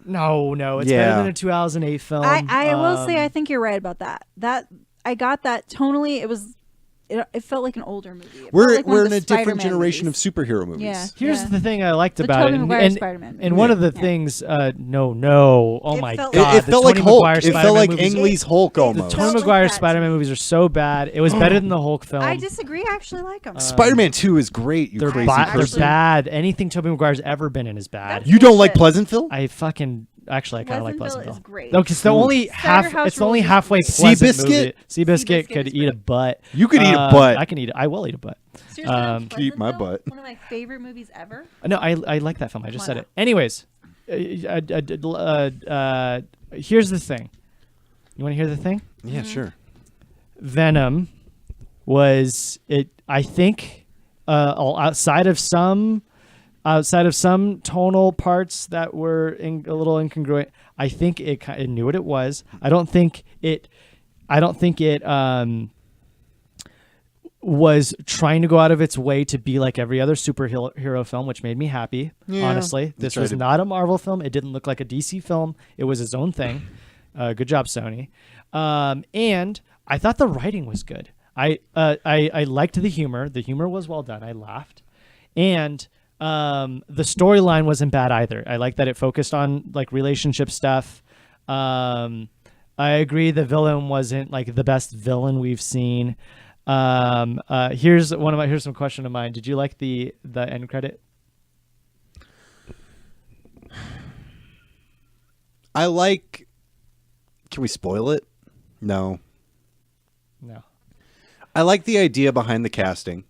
No, it's better than a 2008 film. I will say I think you're right about that. That I got that tonally. It felt like an older movie. We're in a different generation of superhero movies. Yeah. Here's the thing I liked The about Tobey it, Maguire Spider-Man and one of the things, no, oh my god, it felt like Hulk. It felt like Ang Lee's Hulk almost. The Tobey Maguire Spider-Man movies are so bad. It was better than the Hulk film. I disagree. I actually like them. Spider-Man 2 is great. They're They're bad. Anything Tobey Maguire's ever been in is bad. You don't like Pleasantville? I fucking Actually, I kind of like Pleasantville Pleasantville. is great. No, because the only Cider House it's the only Rules is halfway great. pleasant Seabiscuit? movie. Seabiscuit Seabiscuit could is eat a great. butt. You could eat a butt. I can eat. I will eat a butt. Seriously, Um, Keep my Pleasantville, butt. One of my favorite movies ever. No, I like that film. I just Come said on it. Anyways, here's the thing. You want to hear the thing? Yeah, sure. Venom was it. I think outside of some tonal parts that were a little incongruent, I think it knew what it was. I don't think it was trying to go out of its way to be like every other superhero film, which made me happy. Yeah, Honestly, this tried was to- not a Marvel film. It didn't look like a DC film. It was its own thing. Good job, Sony. And I thought the writing was good. I liked the humor. The humor was well done. I laughed, and the storyline wasn't bad either. I like that it focused on like relationship stuff. I agree the villain wasn't like the best villain we've seen. Here's some question of mine. Did you like the end credit? I like. Can we spoil it? No. No. I like the idea behind the casting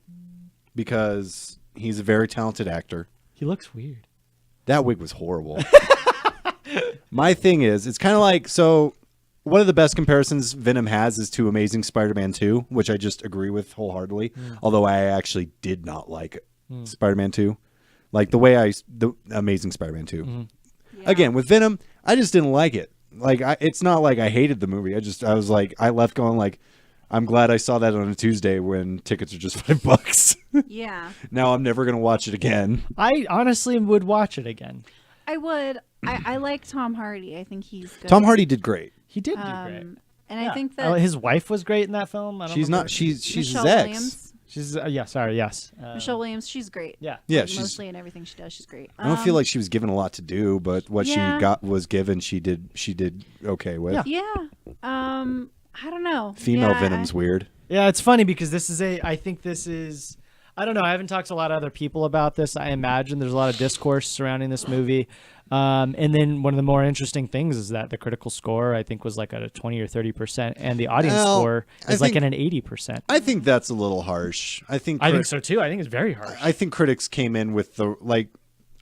because he's a very talented actor. He looks weird. That wig was horrible. My thing is, it's kind of like, so one of the best comparisons Venom has is to Amazing Spider-Man 2, which I just agree with wholeheartedly. Although I actually did not like Spider-Man 2. Like the Amazing Spider-Man 2. Again, with Venom, I just didn't like it. Like, it's not like I hated the movie. I was like, I left going like, I'm glad I saw that on a Tuesday when tickets are just $5. Yeah, Now I'm never going to watch it again. I honestly would watch it again. I would. I like Tom Hardy. I think he's good. Tom Hardy did great. He did do great. And Yeah. I think that His wife was great in that film. I don't She's remember. not. She's Michelle his ex. Williams. She's yes. Michelle Williams, she's great. Yeah. Yeah, Like, she's. mostly in everything she does, she's great. I don't feel like she was given a lot to do, but what Yeah. she got was given. She did okay with. Yeah. Yeah. I don't know. Female Yeah, Venom's weird. Yeah, it's funny because I think this is, I don't know. I haven't talked to a lot of other people about this. I imagine there's a lot of discourse surrounding this movie. And then one of the more interesting things is that the critical score, I think, was like at a 20 or 30%, and the audience Well, score I is like think- at an 80%. I think that's a little harsh. I think so too. I think it's very harsh. I think critics came in with the like.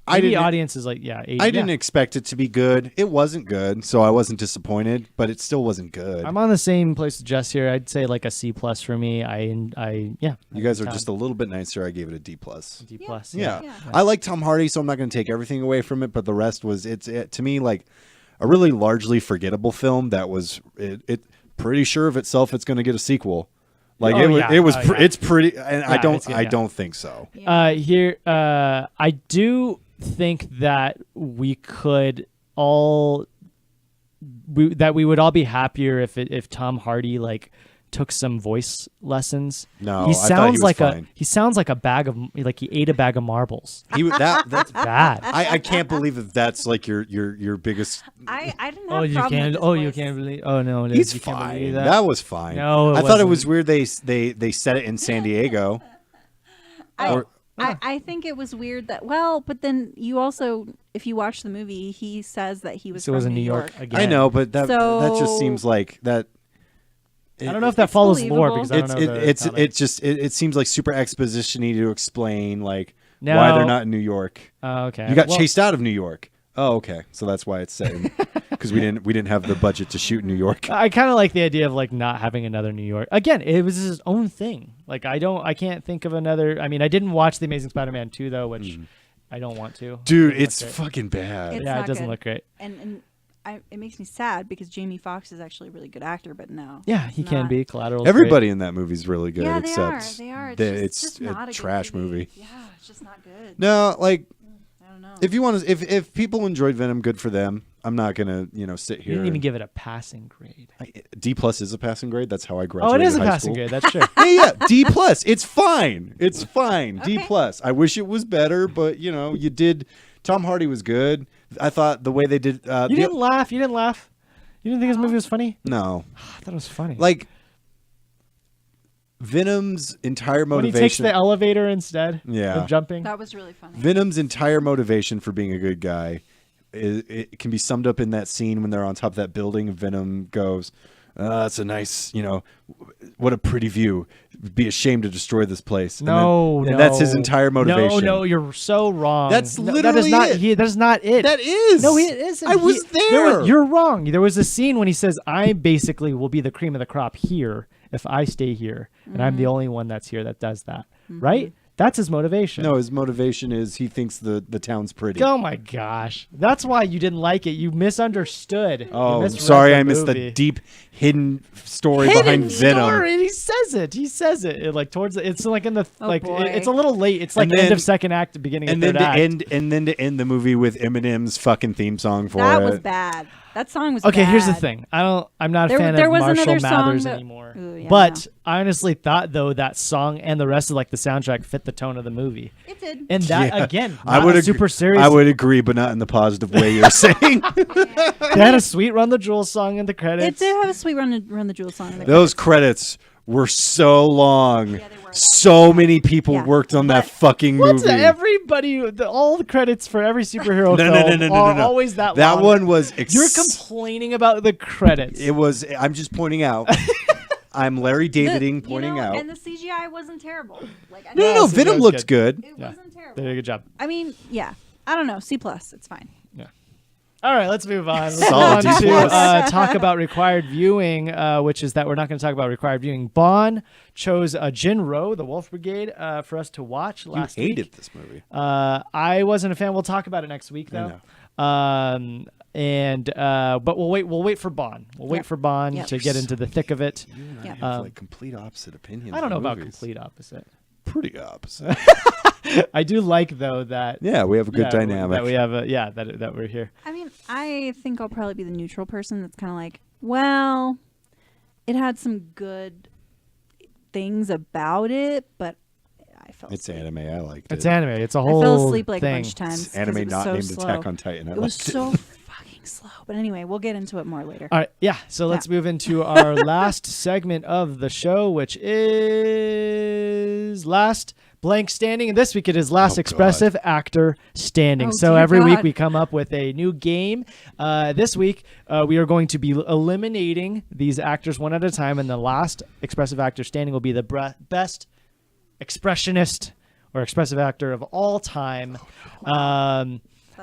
Maybe the audience is like, 80. I didn't yeah. expect it to be good. It wasn't good, so I wasn't disappointed. But it still wasn't good. I'm on the same place with Jess here. I'd say like a C+ for me. You guys are just a little bit nicer. I gave it a D+. D+. Yeah. I like Tom Hardy, so I'm not going to take everything away from it. But the rest was it to me like a really largely forgettable film that was it pretty sure of itself. It's going to get a sequel. Like it's pretty, and I don't think so. I do think that we could that we would all be happier if Tom Hardy like took some voice lessons. No, he I sounds thought he was like fine. he sounds like a bag of like he ate a bag of marbles. That's Bad. I can't believe that that's like your biggest. I didn't have a problem with his you voice. can't believe. Oh no, He's you can't fine. believe That. that. was fine. No, it I thought it wasn't. was weird. They set it in San Diego. I think it was weird that but then you also, if you watch the movie, he says that he was So it from was in New York. again. I know, but that just So- seems like that. I don't know if that follows lore believable. because I don't know. It seems like super exposition-y to explain like No. why they're not in New York. Okay. You got Well, chased out of New York. Oh, okay. So that's why it's saying because we didn't have the budget to shoot in New York. I kind of like the idea of like not having another New York. Again, it was his own thing. Like I can't think of another. I mean, I didn't watch The Amazing Spider-Man 2 though, which I don't want to. Dude, It doesn't it's look great. fucking bad. It's Yeah, it not doesn't good. look great. And it makes me sad because Jamie Foxx is actually a really good actor, but no. Yeah, he he's can not. be. Collateral. Everybody in that movie's really good, Yeah, except they are. that It's it's just not a good trash movie. Yeah, it's just not good. No, like I don't know. if you want to, if people enjoyed Venom, good for them. I'm not gonna sit You here. didn't even and- give it a passing grade. D+ is a passing grade. That's how I Oh, graduated. it is a high passing school. grade. That's true. Yeah, D+. It's fine. It's fine. Okay. D+. I wish it was better, but you did. Tom Hardy was good. I thought the way they did. You didn't laugh. You didn't laugh. You didn't think this movie was funny? No, I thought it was funny. like Venom's entire when he takes motivation. the elevator instead Yeah. of jumping. That was really funny. Venom's entire motivation for being a good guy it can be summed up in that scene when they're on top of that building. Venom goes, "That's a nice, what a pretty view. Be ashamed to destroy this place." And that's his entire motivation. No, you're so wrong. That's No, literally that is not it. That is. No, it isn't. I was there. You're wrong. There was a scene when he says, "I basically will be the cream of the crop here if I stay here, and I'm the only one that's here that does that." Right? That's his motivation. No, his motivation is he thinks the town's pretty. Oh my gosh. That's why you didn't like it. You misunderstood. You Oh, misread sorry, the I missed the movie. deep hidden story Hidden behind Venom. story. He says it. Like towards it's like in the Oh, boy. it's a little late. It's like And end then- of second act, beginning And of then third act. Oh, to end the movie with Eminem's fucking theme song for That it. was bad. That song was Okay, bad. here's the thing. I'm not a There- fan there of was Marshall another song Mathers that- anymore. Ooh, yeah, but I honestly thought though that song and the rest of like the soundtrack fit the tone of the movie. It did. And that Yeah. again, I not would a agree, super serious. I would agree, but not in the positive way you're saying. They had a sweet Run the Jewels song in the It credits. did have a sweet Run the Jewels song in there. Those credits were so long. Yeah, they were. So many people Yeah. worked on that But- fucking What's movie. everybody? All the credits for every superhero film are always that long. That one was. You're complaining about the credits. It was. I'm just pointing out. I'm Larry Daviding pointing out. And the CGI wasn't terrible. Like, I No, Yeah, Venom CGI 's looked good. It Yeah. wasn't terrible. They did a good job. I mean, yeah. I don't know. C+. It's fine. All right, let's move on. Let's Solid move on D+. to talk about required viewing, which is that we're not going to talk about required viewing. Bon chose Jinro, the Wolf Brigade, for us to watch You last hated week. this movie. I wasn't a fan. We'll talk about it next week, though. But we'll wait for Bon. We'll wait Yep. for Bon Yep. to get into the thick of it. You and I Yeah. have like complete opposite opinions. I don't know on about movies. complete opposite. Pretty opposite. I do like though that Yeah, we have a good dynamic. that we have that we're here. I mean, I think I'll probably be the neutral person that's kind of like, well, it had some good things about it, but I fell It's asleep. anime. I liked It's it. anime. It's a I whole fell asleep like a thing. bunch of times. It's 'cause anime it was not so named slow. Attack on Titan. I It was liked it. so fucking slow. But anyway, we'll get into it more later. All right, yeah. So let's move into our last segment of the show, which is last blank standing. And this week it is last Oh, expressive actor standing. Oh, so dear every week God. we come up with a new game. This week we are going to be eliminating these actors one at a time, and the last expressive actor standing will be the best expressionist or expressive actor of all time.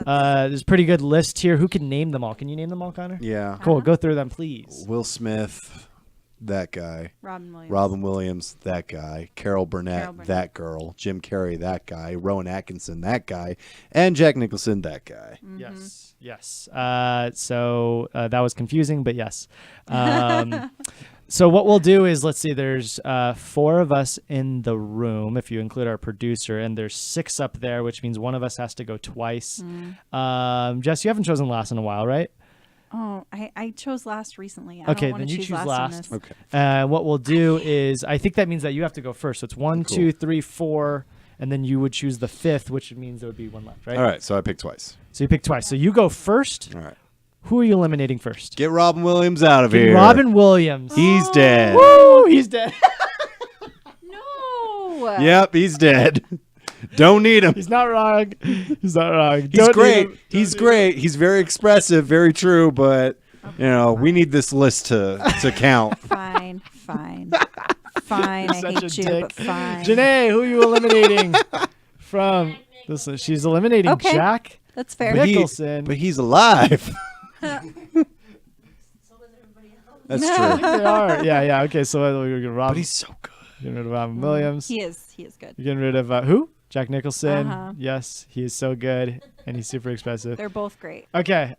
There's a pretty good list here. Who can name them all? Can you name them all, Connor? Yeah. Cool. Go through them, please. Will Smith, that guy. Robin Williams. Robin Williams, that guy. Carol Burnett, Carol Burnett. that girl. Jim Carrey, that guy. Rowan Atkinson, that guy. And Jack Nicholson, that guy. Mm-hmm. Yes. So that was confusing, but yes. So what we'll do is, let's see, there's 4 of us in the room, if you include our producer, and there's 6 up there, which means one of us has to go twice. Jess, you haven't chosen last in a while, right? Oh, I chose last recently. I Okay, don't wanna then you choose choose last. last. in this. Okay. What we'll do is, I think that means that you have to go first. So it's 1, Cool. 2, 3, 4, and then you would choose the 5th, which means there would be 1 left, right? All right, so I picked twice. So you pick twice. So you go first. All right. Who are you eliminating first? Get Robin Williams out of here. Robin Williams. He's dead. Woo! He's dead. No. Yep, he's dead. Don't need him. He's not wrong. He's not wrong. He's Don't need great. him. He's great. He's very expressive, very true, but you know, we need this list to count. Fine. Fine. I Such a hate you, dick. but fine. Janae, who are you eliminating from this? She's eliminating Okay. Jack That's fair. But Nicholson. but he's alive. That's true. They are. Yeah. Okay, so we're gonna Rob. But he's so good. Getting rid of Robin Williams. He is good. You're getting rid of who? Jack Nicholson. Uh-huh. Yes, he is so good, and he's super expressive. They're both great. Okay,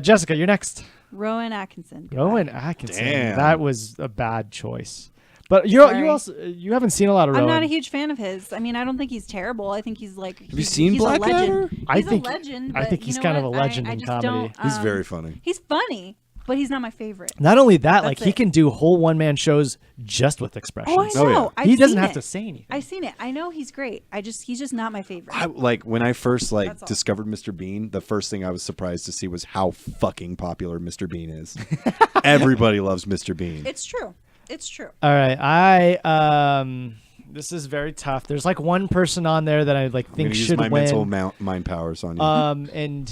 Jessica, you're next. Rowan Atkinson. Goodbye. Rowan Atkinson. Damn. That was a bad choice. But you Sorry. also you haven't seen a lot of I'm Rowan. not a huge fan of his. I mean, I don't think he's terrible. I think he's like. you seen he's Blackadder? a legend. I He's think- a legend. I but think you he's know kind of what? a legend I in just comedy. don't, He's very funny. He's funny, but he's not my favorite. Not only that, like That's he it. can do whole one man shows just with expressions. Oh, I Oh, know. yeah. I've He doesn't seen have it. to say anything. I've seen it. I know he's great. He's just not my favorite. I, like when I first That's all. discovered Mr. Bean, the first thing I was surprised to see was how fucking popular Mr. Bean is. Everybody loves Mr. Bean. It's true. It's true. All right, This is very tough. There's like one person on there that I like I'm think gonna use should my win. mental mind powers on you. And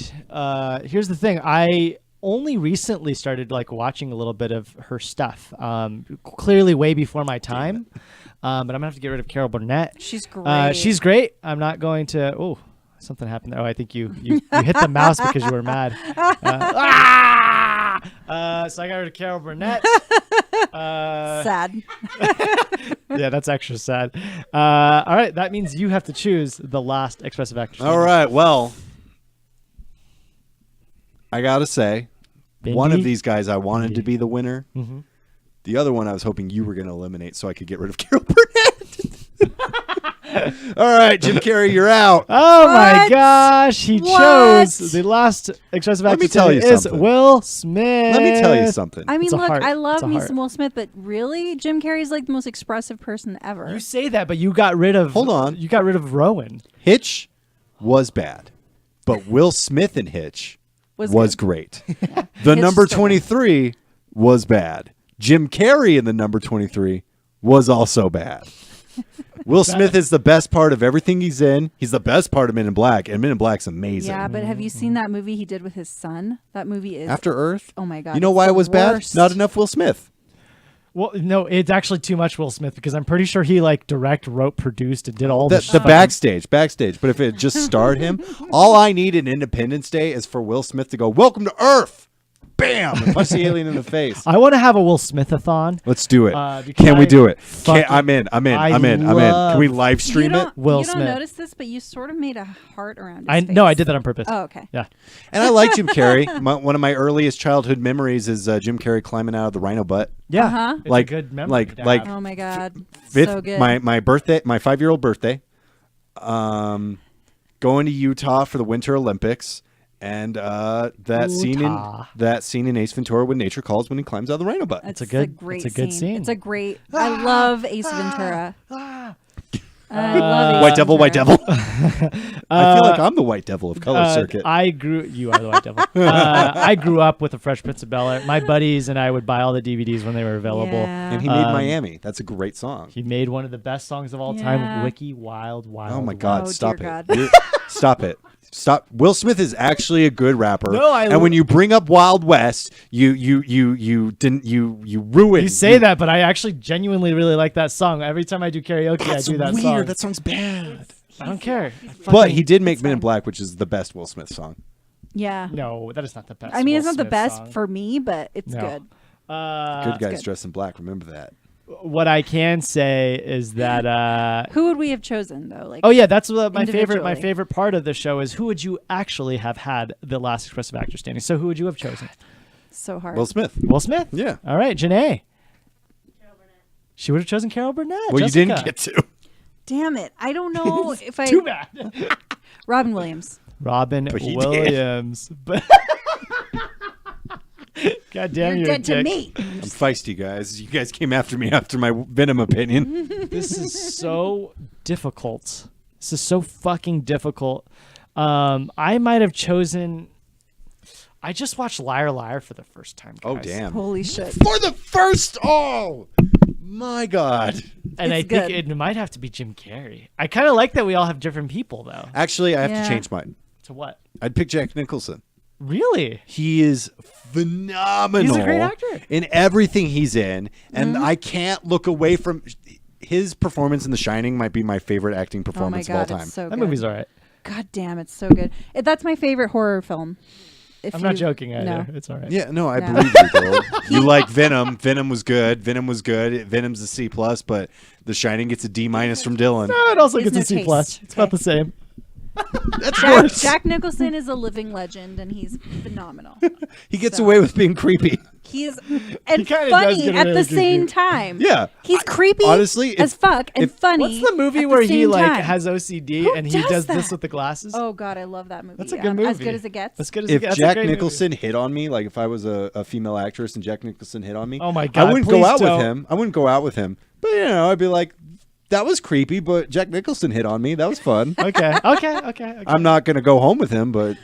here's the thing. I only recently started like watching a little bit of her stuff. Clearly way before my time. But I'm gonna have to get rid of Carol Burnett. She's great. She's great. I'm not going to. Oh, something happened there. Oh, I think you hit the mouse because you were mad. So I got rid of Carol Burnett. Sad. Yeah, that's extra sad. All right, that means you have to choose the last expressive actor. All right. Well, I gotta say, one of Bindi? these guys I wanted to be the winner. Mhm. The other one I was hoping you were going to eliminate so I could get rid of Carol Burnett. All right, Jim Carrey, you're out. Oh my What? gosh, he What? chose the last expressive Let actor me tell you is something. Will Smith. Let me tell you something. I mean, It's a look, heart. I It's love a me heart. some Will Smith, but really, Jim Carrey's like the most expressive person ever. You say that, but you got rid of. Hold on. You got rid of Rowan. Hitch was bad, but Will Smith in Hitch was good. great. The Hitch number is so good. 23 was bad. Jim Carrey in the number 23 was also bad. Will Smith is the best part of everything he's in. He's the best part of Men in Black, and Men in Black's amazing. Yeah, but have you seen that movie he did with his son? That movie is After Earth? Oh my god! You know it's why the it was worst. bad? Not enough Will Smith. Well, no, it's actually too much Will Smith because I'm pretty sure he like wrote, produced, and did all the The backstage. But if it just starred him, all I need in Independence Day is for Will Smith to go, "Welcome to Earth," bam, and punch the alien in the face. I want to have a Will Smith-a-thon. Let's do it. because Can we do it? fucking- I'm in. I'm in. I I'm in. Can we love- live stream you it? don't, Will you don't Smith. notice this, but you sort of made a heart around his I face. no, I did that on purpose. Oh, okay. Yeah. And I like Jim Carrey. One of my earliest childhood memories is Jim Carrey climbing out of the rhino butt. Yeah. Uh-huh. It's Like- a good memory. like- to like- have. Oh my god, Fifth, so good. my birthday, my 5-year-old birthday. Going to Utah for the Winter Olympics. And that scene in Ace Ventura when nature calls when he climbs out of the rhino butt. It's a good- great it's a good scene. It's a great. I love Ace Ventura. I love Ace White Devil, White Ventura. Devil. I feel like I'm the White Devil of Color Circuit. You are the White Devil. I grew up with the Fresh Prince of Bel-Air. My buddies and I would buy all the DVDs when they were available. Yeah. And he made Miami. That's a great song. He made one of the best songs of all Yeah. time, Wiki Wild Wild. Oh my Wild. God! Oh, Stop dear it! God. Stop it! Stop. Will Smith is actually a good rapper. No, and when you bring up Wild West, you ruin. You say that, but I actually genuinely really like that song. Every time I do karaoke, That's I do that weird. song. That song's bad. I don't care. But he did make Men in Black, which is the best Will Smith song. Yeah. No, that is not the best. I mean, Will it's not the Smith best song. for me, but it's No. good. Good guys good. dressed in black. Remember that. What I can say is that. Who would we have chosen though? Like, Oh yeah, that's what my favorite. My individually. favorite part of the show is who would you actually have had the last expressive actor standing? So who would you have chosen? so hard. Will Smith. Will Smith. Yeah. All right, Janae. She would have chosen Carol Burnett. Well, Jessica. you didn't get to. Damn it! I don't know if I. Too bad. Robin Williams. Robin But he did. Williams. But God damn You're you, dead to me. I'm feisty, guys. You guys came after me after my Venom opinion. This is so difficult. This is so fucking difficult. I might have chosen. I just watched Liar Liar for the first time. Oh, guys. damn. Holy shit! For the first. Oh, my God. And I It's think good. it might have to be Jim Carrey. I kind of like that we all have different people, though. Actually, I have Yeah. to change mine. To what? I'd pick Jack Nicholson. Really? He is phenomenal. He's a great actor. in everything he's in, and I can't look away from his performance in The Shining. Might be my favorite acting Oh my performance god, of all time. it's so That good. movie's all right. God damn, it's so good. That's my favorite horror film. If I'm not you- joking either. No. It's all right. Yeah, no, I No. believe you, girl. You like Venom. Venom was good. Venom's a C+, but The Shining gets a D- from Dylan. No, it also It's gets no a C+. taste. It's about Okay. the same. That's worse. Jack Nicholson is a living legend, and he's phenomenal. He gets away with being creepy. He's He and kinda does funny get at away the with being same creepy. time. Yeah. He's creepy, honestly, as fuck, and funny. What's the movie at where the he same like time. has OCD Who and he does does this that? with the glasses? Oh god, I love that movie. That's a good movie. As good as it gets. As good as If it gets. Jack Nicholson hit on me, like if I was a female actress and Jack Nicholson hit on me, Oh my I God, wouldn't please go out don't. with him. I wouldn't go out with him. But I'd be like, that was creepy, but Jack Nicholson hit on me. That was fun. Okay. I'm not gonna go home with him, but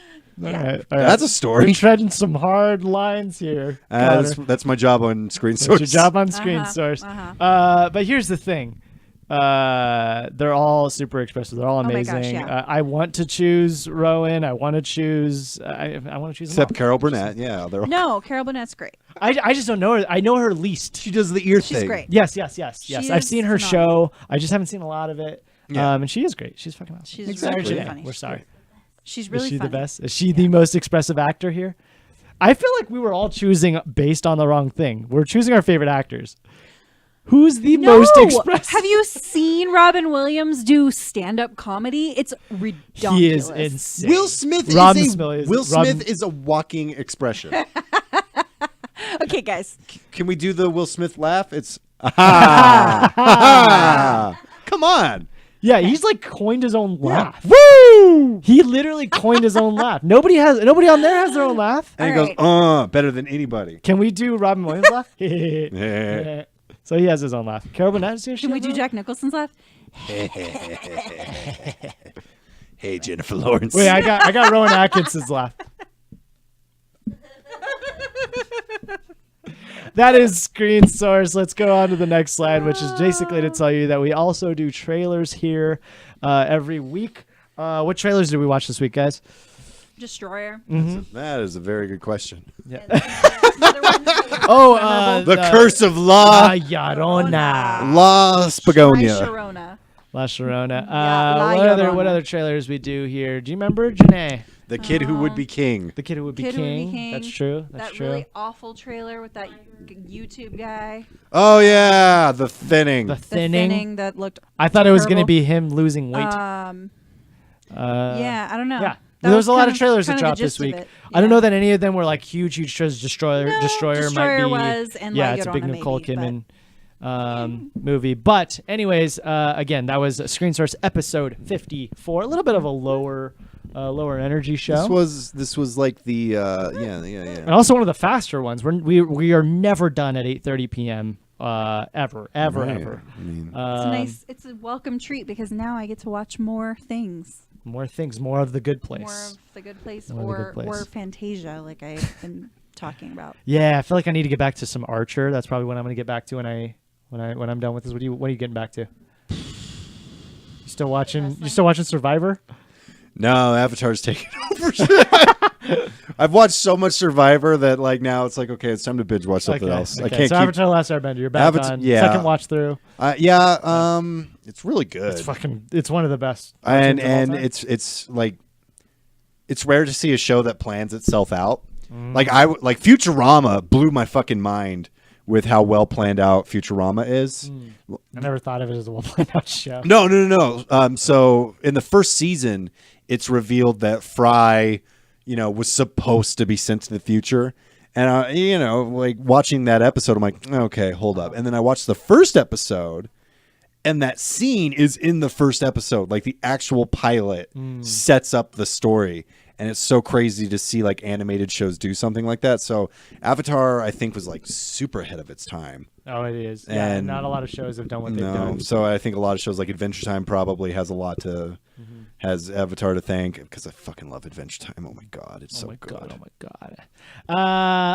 All right. that's a story. We're treading some hard lines here. Connor. That's my job on Screen That's Source. your job on Screen Uh-huh, Source. uh-huh. But here's the thing. They're all super expressive. They're all Oh my gosh, amazing. yeah. I want to choose Rowan. I want to choose. I want to choose. them Except all. Carol Burnett. Yeah, they're all, No, Carol Burnett's great. I just don't know her. I know her least. she does the ear She's thing. great. Yes. She I've is seen her phenomenal. show. I just haven't seen a lot of it. Yeah. And she is great. She's fucking awesome. She's Sorry, really Janae. funny. We're sorry. She's really is she funny. the best? Is she the most expressive actor here? I feel like we were all choosing based on the wrong thing. We're choosing our favorite actors. Who's the most expressive? Have you seen Robin Williams do stand-up comedy? It's ridiculous. He is insane. Will Smith Robin is Smith is- Will Robin- Smith is a walking expression. Okay, guys. Can we do the Will Smith laugh? It's ah, ah. Come on. Yeah, he's like coined his own laugh. Woo! He literally coined his own laugh. Nobody on there has their own laugh. And he All goes, better than anybody. Can we do Robin Williams laugh? Yeah. So he has his own laugh. Carol Burnett, does she Can we have do her own? Jack Nicholson's laugh? Hey, Jennifer Lawrence. Wait, I got Rowan Atkinson's laugh. That is Screen Source. Let's go on to the next slide, which is basically to tell you that we also do trailers here every week. What trailers did we watch this week, guys? Destroyer. That is a very good question. Oh, The Curse of La Llorona. La Spagonia. Sharona. La Llorona. La What Llorona. other trailers we do here? Do you remember, Janae? The Kid Who Would Be King. The Kid Who Would Be Kid Who Would Be King. King. That's true. That's That true. really awful trailer with that YouTube guy. Oh yeah, The Thinning. The The Thinning. that looked. I thought it was going to terrible. be him losing weight. Yeah, I don't know. Yeah. That There was was a lot kind of trailers that kind of the dropped this gist of week. it. I don't Yeah. know that any of them were like huge trailers. Destroyer might Destroyer be. was, and yeah, La it's a big Llorona Nicole maybe, Kidman movie. But anyways, again, that was Screen Source episode 54. A little bit of a lower energy show. This was like the And also one of the faster ones. We are never done at 8:30 p.m. Ever. Right. It's nice. It's a welcome treat because now I get to watch more things. More things, more of the good place. More of the good place, More of the Good or Place. Fantasia, like I've been talking about. Yeah, I feel like I need to get back to some Archer. That's probably what I'm going to get back to when I'm done with this. What are you getting back to? You still watching Survivor? No, Avatar's taking over. I've watched so much Survivor that like now it's like okay, it's time to binge watch something else. I can't so keep. Avatar: Last Airbender. You're back Avatar- on yeah. second watch through. It's really good. It's one of the best. and cartoons of all time. it's like it's rare to see a show that plans itself out. Mm. Like Futurama blew my fucking mind with how well planned out Futurama is. I never thought of it as a well planned out show. No. So in the first season, it's revealed that Fry, was supposed to be sent to the future. And, like watching that episode, I'm like, okay, hold up. And then I watched the first episode, and that scene is in the first episode. Like the actual pilot sets up the story. And it's so crazy to see like animated shows do something like that. So Avatar, I think, was like super ahead of its time. Oh, it is. Yeah, And- not a lot of shows have done what they've No, done. so I think a lot of shows like Adventure Time probably has a lot to has Avatar to thank because I fucking love Adventure Time. Oh my god, it's so good. Oh my god.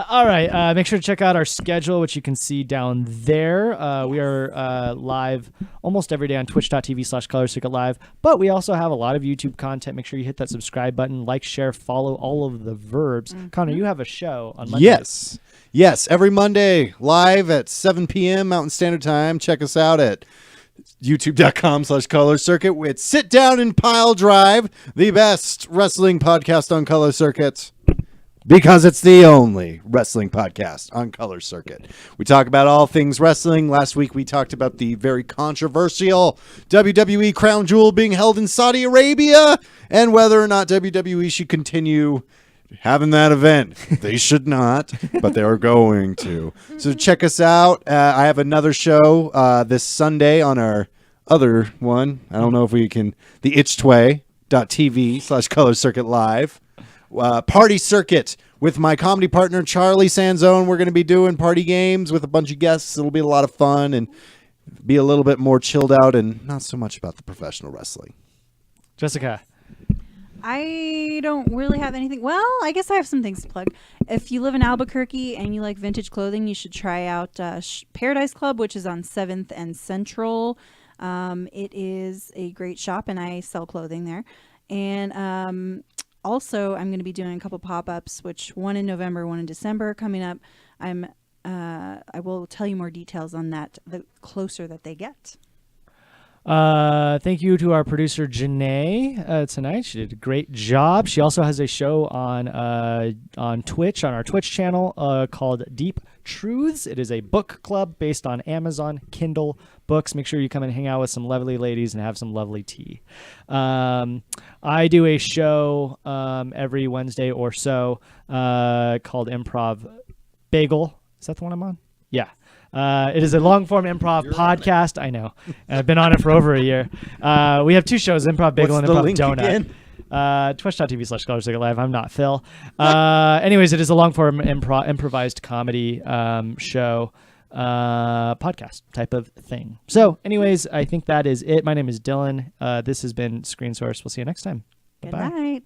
All right. Make sure to check out our schedule, which you can see down there. We are live almost every day on twitch.tv/ColorCircuitLive, but we also have a lot of YouTube content. Make sure you hit that subscribe button, like, share, follow, all of the verbs. Connor, you have a show on Monday. Yes, every Monday live at 7 p.m. Mountain Standard Time. Check us out at youtube.com/Color Circuit with Sit Down and Pile Drive, the best wrestling podcast on Color Circuit. Because it's the only wrestling podcast on Color Circuit. We talk about all things wrestling. Last week we talked about the very controversial WWE Crown Jewel being held in Saudi Arabia and whether or not WWE should continue having that event. They should not, but they are going to. So check us out. I have another show this Sunday on our other one. I don't know if we can. The itchtway.tv/Color Circuit Live. Party Circuit with my comedy partner Charlie Sanzone. We're going to be doing party games with a bunch of guests. It'll be a lot of fun and be a little bit more chilled out and not so much about the professional wrestling. Jessica. I don't really have anything. Well, I guess I have some things to plug. If you live in Albuquerque and you like vintage clothing, you should try out Paradise Club, which is on 7th and Central. It is a great shop, and I sell clothing there. And also, I'm going to be doing a couple pop-ups, which one in November, one in December coming up. I will tell you more details on that the closer that they get. Thank you to our producer Janae tonight. She did a great job. She also has a show on Twitch, on our Twitch channel, called Deep Truths. It is a book club based on Amazon Kindle books. Make sure you come and hang out with some lovely ladies and have some lovely tea. I do a show every Wednesday or so called Improv Bagel. Is that the one I'm on? Yeah. It is a long-form improv podcast. I know. And I've been on it for over a year. We have two shows, Improv Bagel What's and the Improv link Donut. again? Twitch.tv/ScholarStickItLive. I'm not Phil. Anyways, it is a long-form improvised comedy show, podcast type of thing. So anyways, I think that is it. My name is Dylan. This has been Screen Source. We'll see you next time. Good Bye-bye. night.